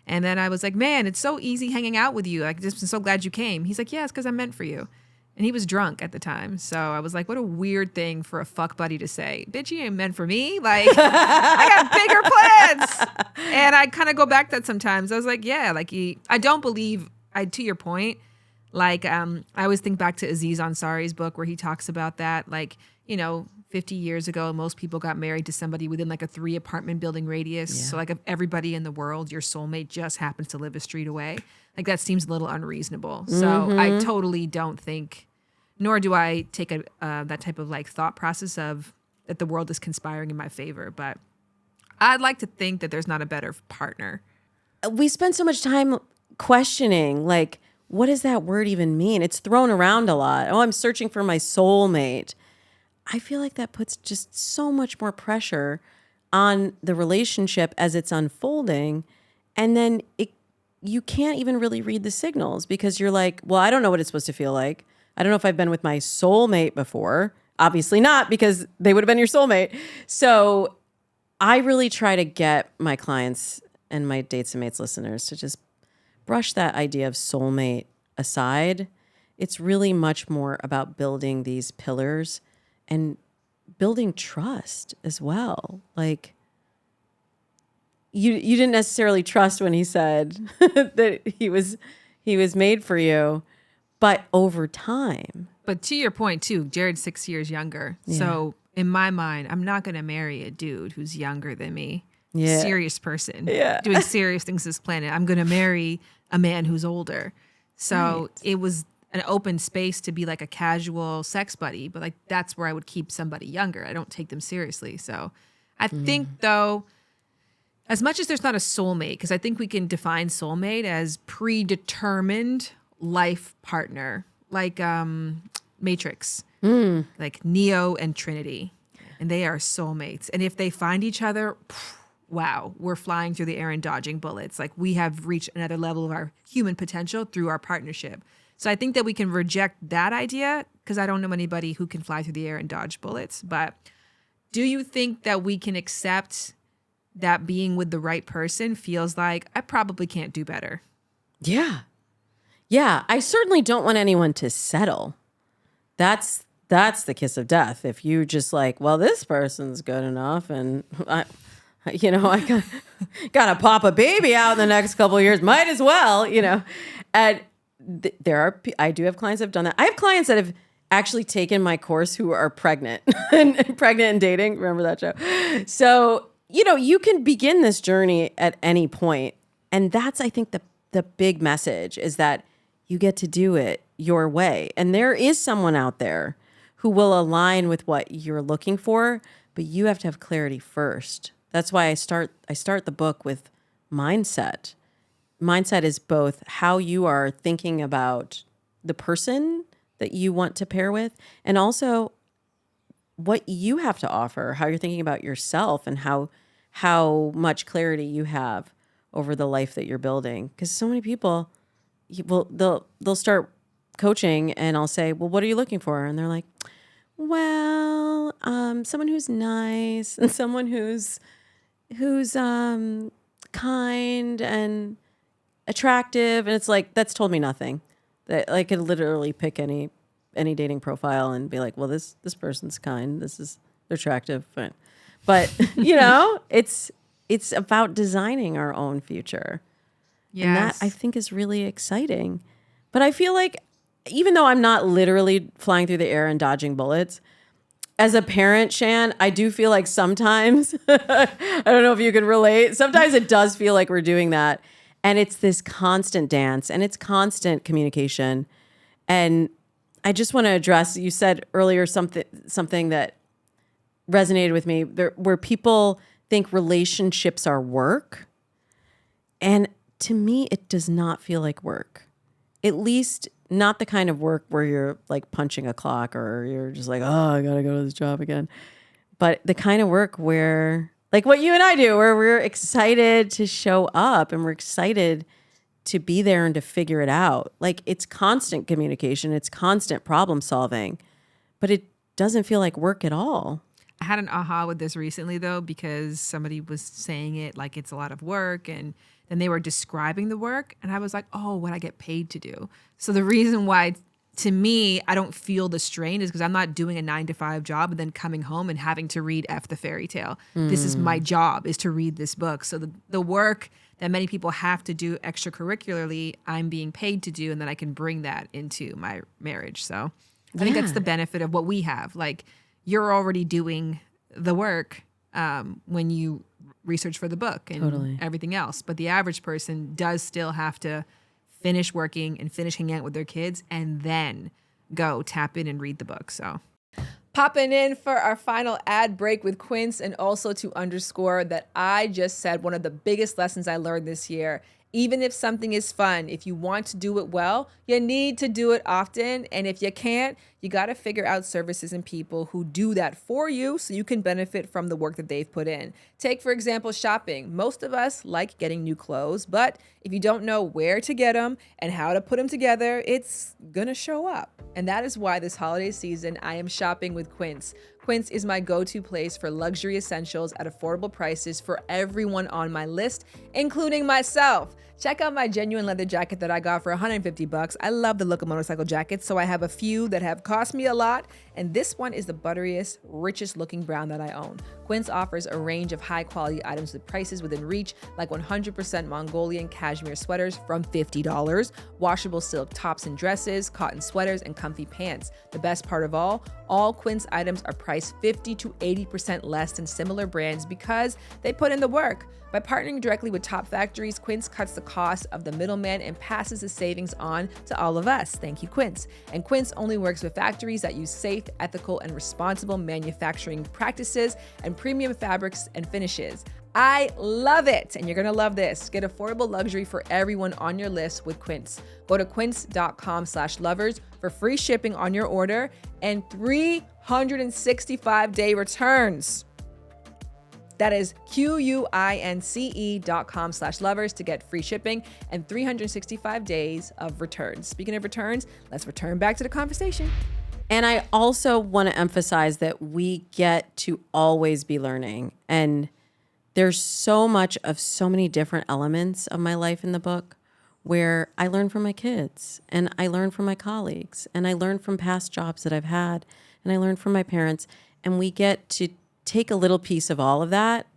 And then I was like, man, it's so easy hanging out with you. Like, just I'm so glad you came. He's like, yeah, it's because I'm meant for you. And he was drunk at the time. So I was like, what a weird thing for a fuck buddy to say. Bitch, you ain't meant for me. Like, I got bigger plans. And I kind of go back to that sometimes. I was like, yeah, like I don't believe, to your point, like I always think back to Aziz Ansari's book where he talks about that. Like, 50 years ago, most people got married to somebody within like a 3 apartment building radius. Yeah. So like of everybody in the world, your soulmate just happens to live a street away. Like that seems a little unreasonable. So I totally don't think, nor do I take that type of like thought process of that the world is conspiring in my favor. But I'd like to think that there's not a better partner. We spend so much time questioning, like, what does that word even mean? It's thrown around a lot. Oh, I'm searching for my soulmate. I feel like that puts just so much more pressure on the relationship as it's unfolding. And then you can't even really read the signals because you're like, well, I don't know what it's supposed to feel like. I don't know if I've been with my soulmate before. Obviously not, because they would have been your soulmate. So I really try to get my clients and my Dates and Mates listeners to just brush that idea of soulmate aside. It's really much more about building these pillars and building trust as well. Like you didn't necessarily trust when he said that he was made for you, but over time. But to your point too, Jared's 6 years younger. Yeah. So in my mind, I'm not going to marry a dude who's younger than me. Yeah. Serious person. Yeah. Doing serious things this planet. I'm going to marry a man who's older. So It was an open space to be like a casual sex buddy, but like that's where I would keep somebody younger. I don't take them seriously. So I think though, as much as there's not a soulmate, because I think we can define soulmate as predetermined life partner, like Matrix, like Neo and Trinity, and they are soulmates. And if they find each other, wow, we're flying through the air and dodging bullets. Like we have reached another level of our human potential through our partnership. So I think that we can reject that idea because I don't know anybody who can fly through the air and dodge bullets. But do you think that we can accept that being with the right person feels like I probably can't do better? Yeah. Yeah. I certainly don't want anyone to settle. That's the kiss of death. If you just like, well, this person's good enough and I gotta pop a baby out in the next couple of years, might as well, And I do have clients that have done that. I have clients that have actually taken my course who are pregnant and pregnant and dating. Remember that show? So, you can begin this journey at any point. And that's, I think, the big message is that you get to do it your way. And there is someone out there who will align with what you're looking for, but you have to have clarity first. That's why I start the book with mindset. Mindset is both how you are thinking about the person that you want to pair with, and also what you have to offer, how you're thinking about yourself and how much clarity you have over the life that you're building. Because so many people, they'll start coaching and I'll say, well, what are you looking for? And they're like, well, someone who's nice and someone who's kind and attractive. And it's like, that's told me nothing. That I could literally pick any dating profile and be like, well, this person's kind, they're attractive. But it's about designing our own future. Yes. And that I think is really exciting. But I feel like even though I'm not literally flying through the air and dodging bullets, as a parent, Shan, I do feel like sometimes, I don't know if you can relate, sometimes it does feel like we're doing that. And it's this constant dance and it's constant communication. And I just want to address, you said earlier something that resonated with me, where people think relationships are work. And to me, it does not feel like work. At least not the kind of work where you're like punching a clock or you're just like, oh, I got to go to this job again. But the kind of work where, like what you and I do, where we're excited to show up and we're excited to be there and to figure it out. Like it's constant communication, it's constant problem solving, but it doesn't feel like work at all. I had an aha with this recently though, because somebody was saying it like it's a lot of work and then they were describing the work and I was like, oh, what I get paid to do. So the reason why to me, I don't feel the strain is because I'm not doing a 9-to-5 job and then coming home and having to read F the Fairytale. This is my job, is to read this book. So the work that many people have to do extracurricularly, I'm being paid to do, and then I can bring that into my marriage. So I think that's the benefit of what we have. Like you're already doing the work when you research for the book and everything else. But the average person does still have to finish working and finish hanging out with their kids and then go tap in and read the book. So popping in for our final ad break with Quince, and also to underscore that I just said one of the biggest lessons I learned this year. Even if something is fun, if you want to do it well, you need to do it often. And if you can't, you got to figure out services and people who do that for you so you can benefit from the work that they've put in. Take, for example, shopping. Most of us like getting new clothes, but if you don't know where to get them and how to put them together, it's going to show up. And that is why this holiday season, I am shopping with Quince. Quince is my go-to place for luxury essentials at affordable prices for everyone on my list, including myself. Check out my genuine leather jacket that I got for $150. I love the look of motorcycle jackets, so I have a few that have cost me a lot, and this one is the butteriest, richest looking brown that I own. Quince offers a range of high quality items with prices within reach, like 100% Mongolian cashmere sweaters from $50, washable silk tops and dresses, cotton sweaters, and comfy pants. The best part of all Quince items are priced 50 to 80% less than similar brands because they put in the work. By partnering directly with top factories, Quince cuts the cost of the middleman and passes the savings on to all of us. Thank you, Quince. And Quince only works with factories that use safe, ethical, and responsible manufacturing practices and premium fabrics and finishes. I love it, and you're gonna love this. Get affordable luxury for everyone on your list with Quince. Go to quince.com/lovers for free shipping on your order and 365-day returns. That is QUINCE.com/lovers to get free shipping and 365 days of returns. Speaking of returns, let's return back to the conversation. And I also want to emphasize that we get to always be learning. And there's so much of so many different elements of my life in the book where I learn from my kids and I learn from my colleagues and I learn from past jobs that I've had and I learn from my parents. And we get to take a little piece of all of that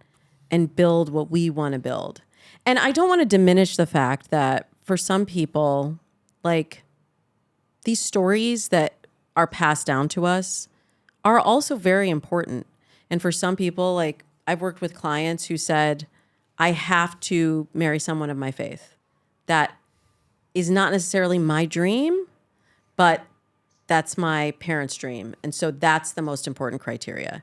and build what we want to build. And I don't want to diminish the fact that for some people, like these stories that are passed down to us are also very important. And for some people, like I've worked with clients who said, I have to marry someone of my faith. That is not necessarily my dream, but that's my parents' dream. And so that's the most important criteria.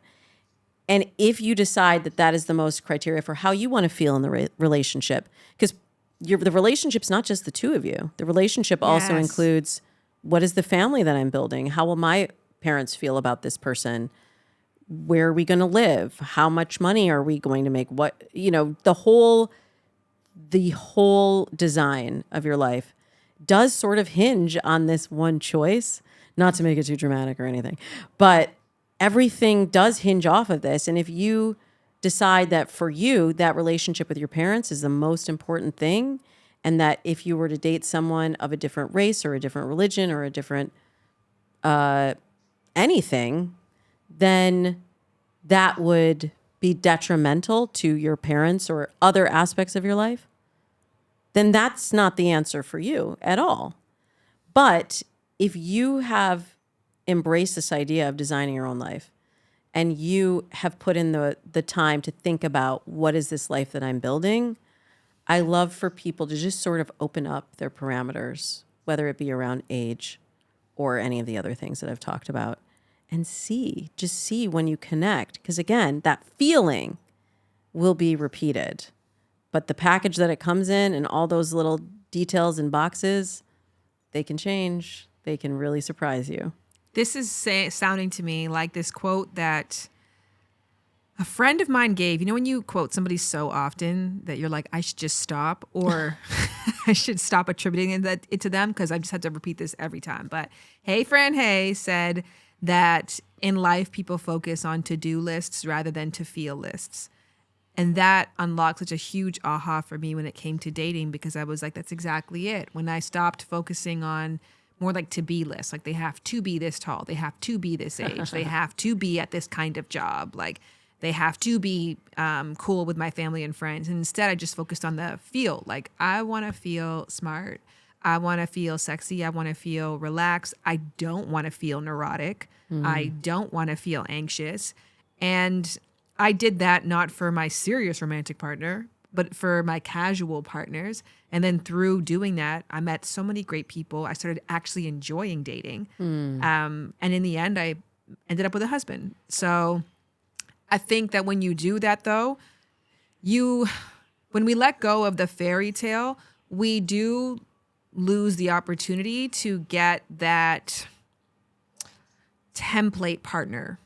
And if you decide that that is the most criteria for how you want to feel in the relationship, because the relationship's not just the two of you. The relationship also includes, what is the family that I'm building? How will my parents feel about this person? Where are we going to live? How much money are we going to make? What, the whole design of your life does sort of hinge on this one choice, not to make it too dramatic or anything, but everything does hinge off of this. And if you decide that for you, that relationship with your parents is the most important thing, and that if you were to date someone of a different race or a different religion or a different anything, then that would be detrimental to your parents or other aspects of your life, then that's not the answer for you at all. But if you have embraced this idea of designing your own life and you have put in the time to think about what is this life that I'm building, I love for people to just sort of open up their parameters, whether it be around age or any of the other things that I've talked about, and just see when you connect. Because again, that feeling will be repeated, but the package that it comes in and all those little details and boxes, they can change. They can really surprise you. This is sounding to me like this quote that a friend of mine gave. You know, when you quote somebody so often that you're like, I should just stop, or I should stop attributing it to them because I just had to repeat this every time. But Hey Fran Hey said that in life, people focus on to-do lists rather than to-feel lists. And that unlocked such a huge aha for me when it came to dating, because I was like, that's exactly it. When I stopped focusing on more like to-be lists, like they have to be this tall, they have to be this age, they have to be at this kind of job, like they have to be cool with my family and friends. And instead, I just focused on the feel. Like, I want to feel smart. I want to feel sexy. I want to feel relaxed. I don't want to feel neurotic. I don't want to feel anxious. And I did that not for my serious romantic partner, but for my casual partners. And then through doing that, I met so many great people. I started actually enjoying dating. And in the end, I ended up with a husband. So I think that when you do that, though, when we let go of the fairy tale, we do lose the opportunity to get that template partner,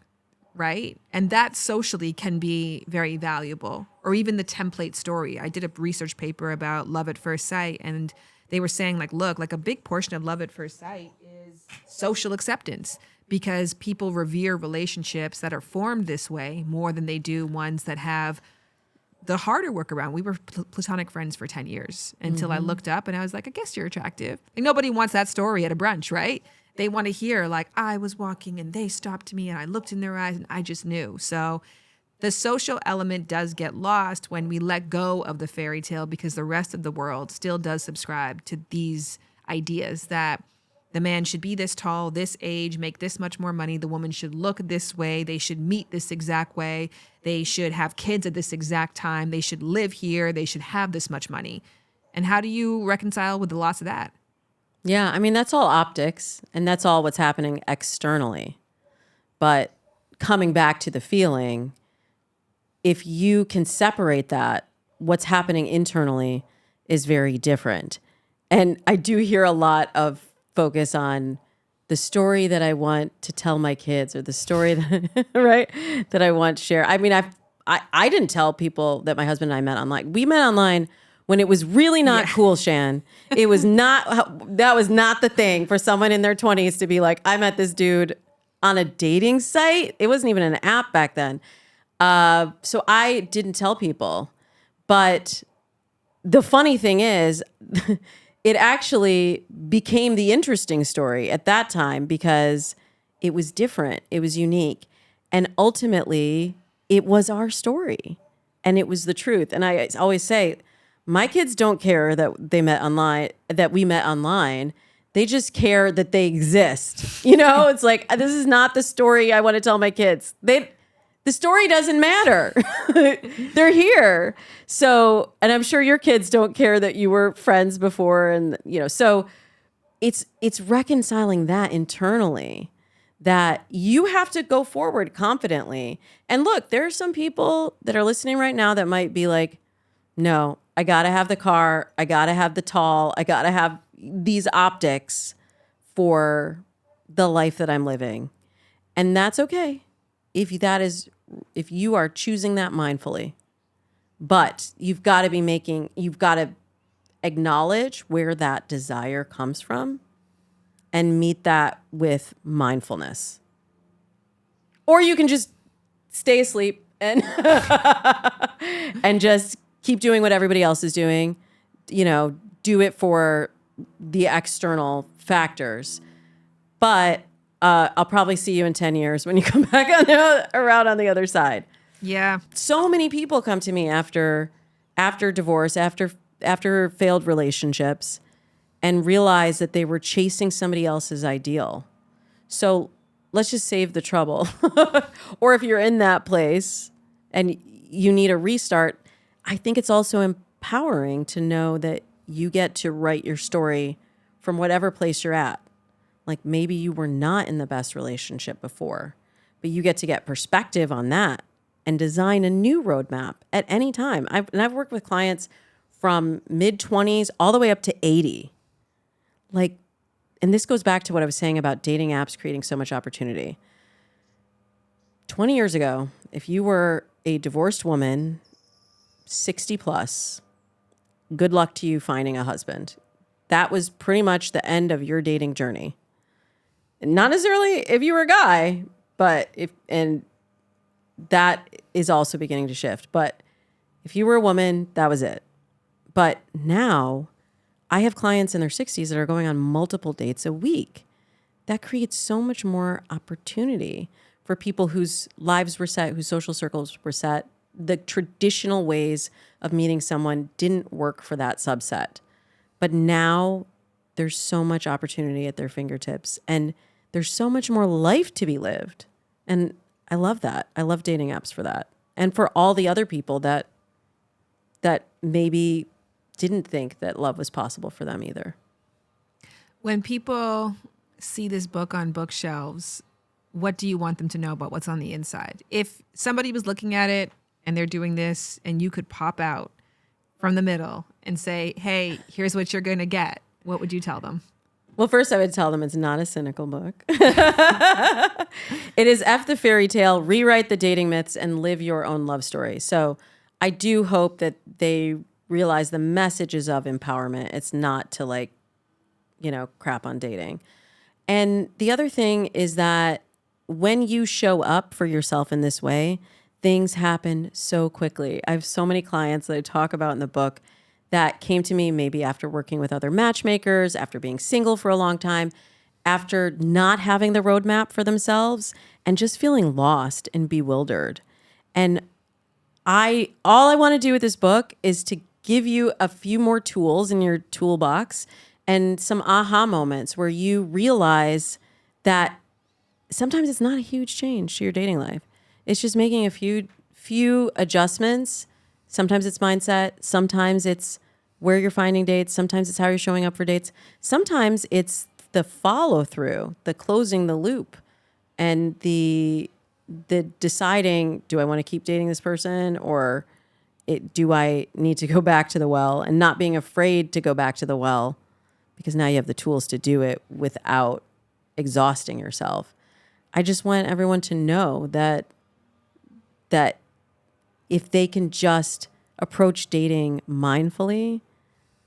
right? And that socially can be very valuable. Or even the template story. I did a research paper about love at first sight, and they were saying, like, look, like a big portion of love at first sight is social acceptance, because people revere relationships that are formed this way more than they do ones that have the harder work around. We were platonic friends for 10 years until I looked up and I was like, I guess you're attractive. Like, nobody wants that story at a brunch, right? They want to hear, like, I was walking and they stopped me and I looked in their eyes and I just knew. So the social element does get lost when we let go of the fairy tale, because the rest of the world still does subscribe to these ideas that the man should be this tall, this age, make this much more money. The woman should look this way. They should meet this exact way. They should have kids at this exact time. They should live here. They should have this much money. And how do you reconcile with the loss of that? Yeah, I mean, that's all optics, and that's all what's happening externally. But coming back to the feeling, if you can separate that, what's happening internally is very different. And I do hear a lot of focus on the story that I want to tell my kids, or the story that, right, that I want to share. I mean, I didn't tell people that my husband and I met online. We met online when it was really not cool, Shan. It was not, that was not the thing for someone in their 20s to be like, I met this dude on a dating site. It wasn't even an app back then. So I didn't tell people. But the funny thing is, it actually became the interesting story at that time because it was different. It was unique. And ultimately, it was our story. And it was the truth. And I always say, my kids don't care that we met online. They just care that they exist. It's like, this is not the story I want to tell my kids. The story doesn't matter. They're here. So, and I'm sure your kids don't care that you were friends before. And, so it's reconciling that internally, that you have to go forward confidently. And look, there are some people that are listening right now that might be like, no, I got to have the car. I got to have the tall. I got to have these optics for the life that I'm living. And that's okay if you are choosing that mindfully. But you've got to acknowledge where that desire comes from and meet that with mindfulness. Or you can just stay asleep and and just keep doing what everybody else is doing. Do it for the external factors. But I'll probably see you in 10 years when you come back around on the other side. Yeah. So many people come to me after divorce, after failed relationships, and realize that they were chasing somebody else's ideal. So let's just save the trouble. Or if you're in that place and you need a restart, I think it's also empowering to know that you get to write your story from whatever place you're at. Like maybe you were not in the best relationship before, but you get to get perspective on that and design a new roadmap at any time. I've worked with clients from mid-20s all the way up to 80. And this goes back to what I was saying about dating apps creating so much opportunity. 20 years ago, if you were a divorced woman, 60 plus, good luck to you finding a husband. That was pretty much the end of your dating journey. Not necessarily if you were a guy, and that is also beginning to shift. But if you were a woman, that was it. But now I have clients in their 60s that are going on multiple dates a week. That creates so much more opportunity for people whose lives were set, whose social circles were set. The traditional ways of meeting someone didn't work for that subset. But now there's so much opportunity at their fingertips, and there's so much more life to be lived. And I love that. I love dating apps for that. And for all the other people that maybe didn't think that love was possible for them either. When people see this book on bookshelves, what do you want them to know about what's on the inside? If somebody was looking at it and they're doing this and you could pop out from the middle and say, hey, here's what you're going to get, what would you tell them? Well, first I would tell them it's not a cynical book. It is F the Fairytale, rewrite the dating myths and live your own love story. So I do hope that they realize the messages of empowerment. It's not to crap on dating. And the other thing is that when you show up for yourself in this way, things happen so quickly. I have so many clients that I talk about in the book that came to me maybe after working with other matchmakers, after being single for a long time, after not having the roadmap for themselves and just feeling lost and bewildered. And all I want to do with this book is to give you a few more tools in your toolbox and some aha moments where you realize that sometimes it's not a huge change to your dating life. It's just making a few adjustments. Sometimes it's mindset. Sometimes it's where you're finding dates. Sometimes it's how you're showing up for dates. Sometimes it's the follow through, the closing the loop, and the deciding, do I want to keep dating this person, or do I need to go back to the well, and not being afraid to go back to the well because now you have the tools to do it without exhausting yourself. I just want everyone to know that if they can just approach dating mindfully,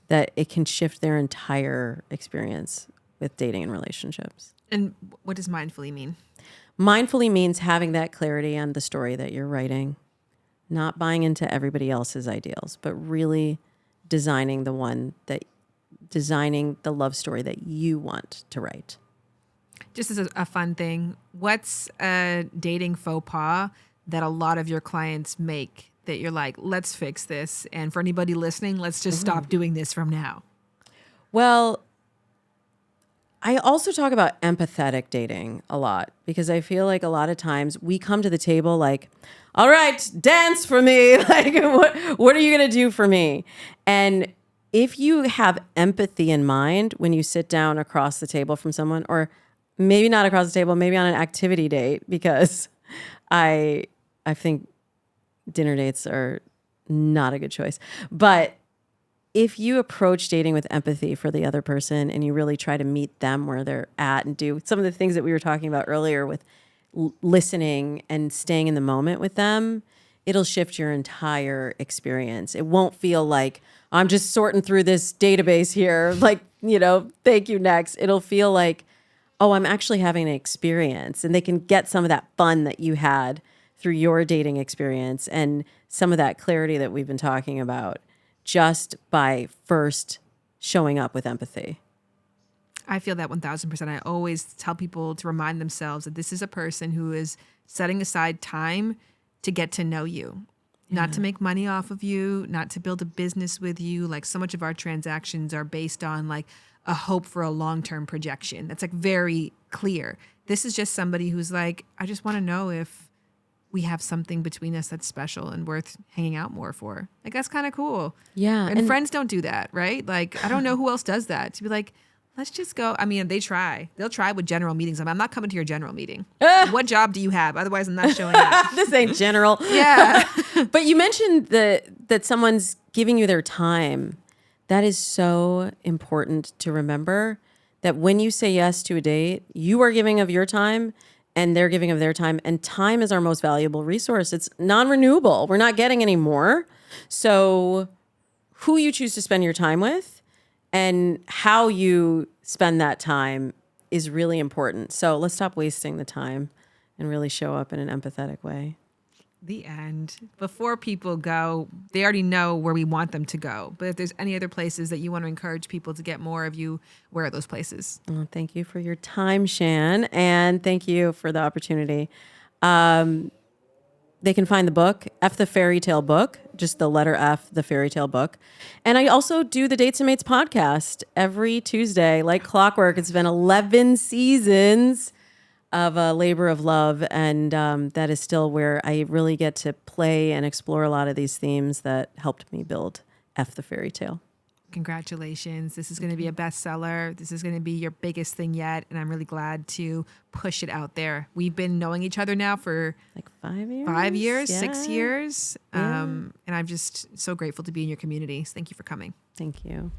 that it can shift their entire experience with dating and relationships. And what does mindfully mean? Mindfully means having that clarity on the story that you're writing, not buying into everybody else's ideals, but really designing the love story that you want to write. Just as a fun thing, what's a dating faux pas that a lot of your clients make that you're like, let's fix this? And for anybody listening, let's just stop doing this from now. Well, I also talk about empathetic dating a lot because I feel like a lot of times we come to the table like, all right, dance for me. Like, what are you going to do for me? And if you have empathy in mind when you sit down across the table from someone, or maybe not across the table, maybe on an activity date, because I think dinner dates are not a good choice. But if you approach dating with empathy for the other person and you really try to meet them where they're at and do some of the things that we were talking about earlier with listening and staying in the moment with them, it'll shift your entire experience. It won't feel like I'm just sorting through this database here, like, thank you, next. It'll feel like, oh, I'm actually having an experience, and they can get some of that fun that you had through your dating experience and some of that clarity that we've been talking about just by first showing up with empathy. I feel that 1,000%. I always tell people to remind themselves that this is a person who is setting aside time to get to know you, not to make money off of you, not to build a business with you. Like, so much of our transactions are based on like a hope for a long-term projection. That's like very clear. This is just somebody who's like, I just want to know if we have something between us that's special and worth hanging out more for. Like, that's kind of cool. Yeah. And friends don't do that, right? Like, I don't know who else does that. To be like, let's just go. I mean, they try. They'll try with general meetings. I'm not coming to your general meeting. What job do you have? Otherwise, I'm not showing up. This ain't general. Yeah. But you mentioned that someone's giving you their time. That is so important to remember, that when you say yes to a date, you are giving of your time and they're giving of their time. And time is our most valuable resource. It's non-renewable. We're not getting any more. So who you choose to spend your time with and how you spend that time is really important. So let's stop wasting the time and really show up in an empathetic way. The end. Before people go, they already know where we want them to go. But if there's any other places that you want to encourage people to get more of you, where are those places? Oh, thank you for your time, Shan. And thank you for the opportunity. They can find the book, F the Fairytale book, just the letter F, the Fairytale book. And I also do the Dates and Mates podcast every Tuesday, like clockwork. It's been 11 seasons of a labor of love. And that is still where I really get to play and explore a lot of these themes that helped me build F the Fairytale. Congratulations. This is going to be a bestseller. This is going to be your biggest thing yet. And I'm really glad to push it out there. We've been knowing each other now for like 5 years. 5 years, Yeah. 6 years. Yeah. And I'm just so grateful to be in your community. So thank you for coming. Thank you.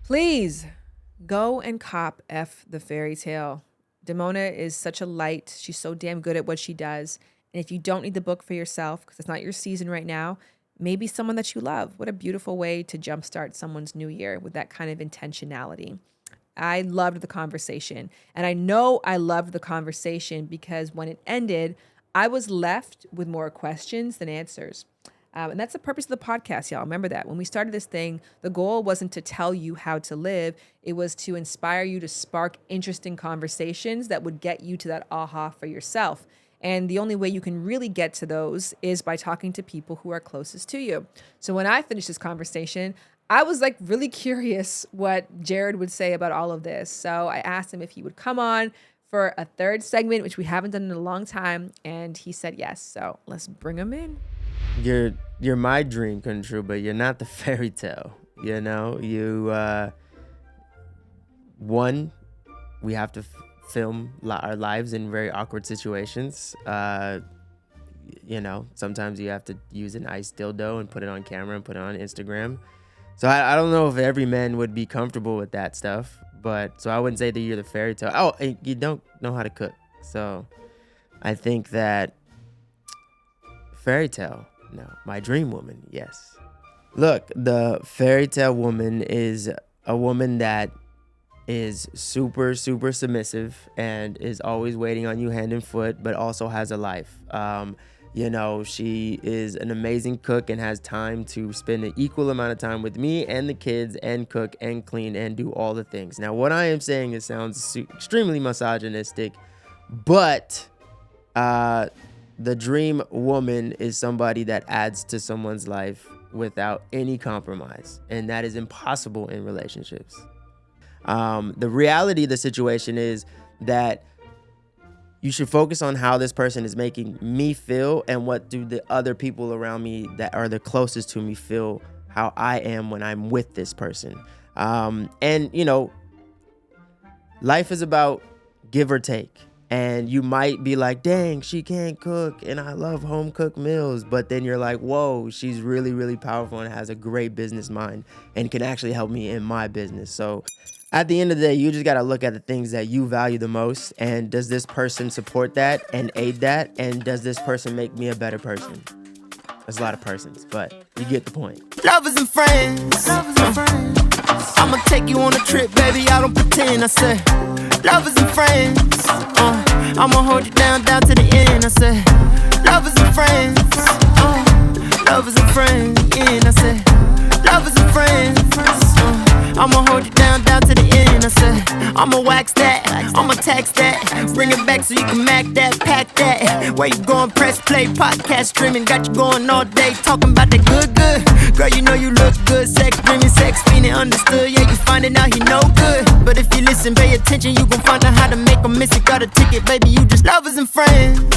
Please go and cop F the Fairytale. Damona is such a light. She's so damn good at what she does. And if you don't need the book for yourself, because it's not your season right now, maybe someone that you love. What a beautiful way to jumpstart someone's new year with that kind of intentionality. I loved the conversation. And I know I loved the conversation because when it ended, I was left with more questions than answers. And that's the purpose of the podcast, y'all. Remember that. When we started this thing, the goal wasn't to tell you how to live. It was to inspire you to spark interesting conversations that would get you to that aha for yourself. And the only way you can really get to those is by talking to people who are closest to you. So when I finished this conversation, I was like really curious what Jared would say about all of this. So I asked him if he would come on for a third segment, which we haven't done in a long time. And he said yes. So let's bring him in. You're my dream come true, but you're not the fairy tale. You know, we have to film our lives in very awkward situations. Sometimes you have to use an ice dildo and put it on camera and put it on Instagram. So I don't know if every man would be comfortable with that stuff, but so I wouldn't say that you're the fairy tale. Oh, and you don't know how to cook. So I think that fairy tale, no, my dream woman, yes. Look, the fairy tale woman is a woman that is super, super submissive and is always waiting on you hand and foot, but also has a life. She is an amazing cook and has time to spend an equal amount of time with me and the kids and cook and clean and do all the things. Now, what I am saying, it sounds extremely misogynistic, but the dream woman is somebody that adds to someone's life without any compromise, and that is impossible in relationships. The reality of the situation is that you should focus on how this person is making me feel and what do the other people around me that are the closest to me feel how I am when I'm with this person. Life is about give or take. And you might be like, dang, she can't cook and I love home cooked meals. But then you're like, whoa, she's really, really powerful and has a great business mind and can actually help me in my business. So at the end of the day, you just got to look at the things that you value the most. And does this person support that and aid that? And does this person make me a better person? There's a lot of persons, but you get the point. Lovers and friends. I'ma take you on a trip, baby, I don't pretend. I said, lovers and friends. I'ma hold you down to the end. I said, lovers and friends. Lovers and friends. Yeah, I said, lovers and friends. I'ma hold you down to the end. I said, I'ma wax that, I'ma tax that, bring it back so you can mac that, pack that. Where you going? Press play, podcast streaming, got you going all day, talking about that good. Girl, you know you look good, sex dreaming, sex feeling understood. Yeah, you finding out he no good, but if you listen, pay attention, you gon' find out how to make him miss it. Got a ticket, baby, you just lovers and friends.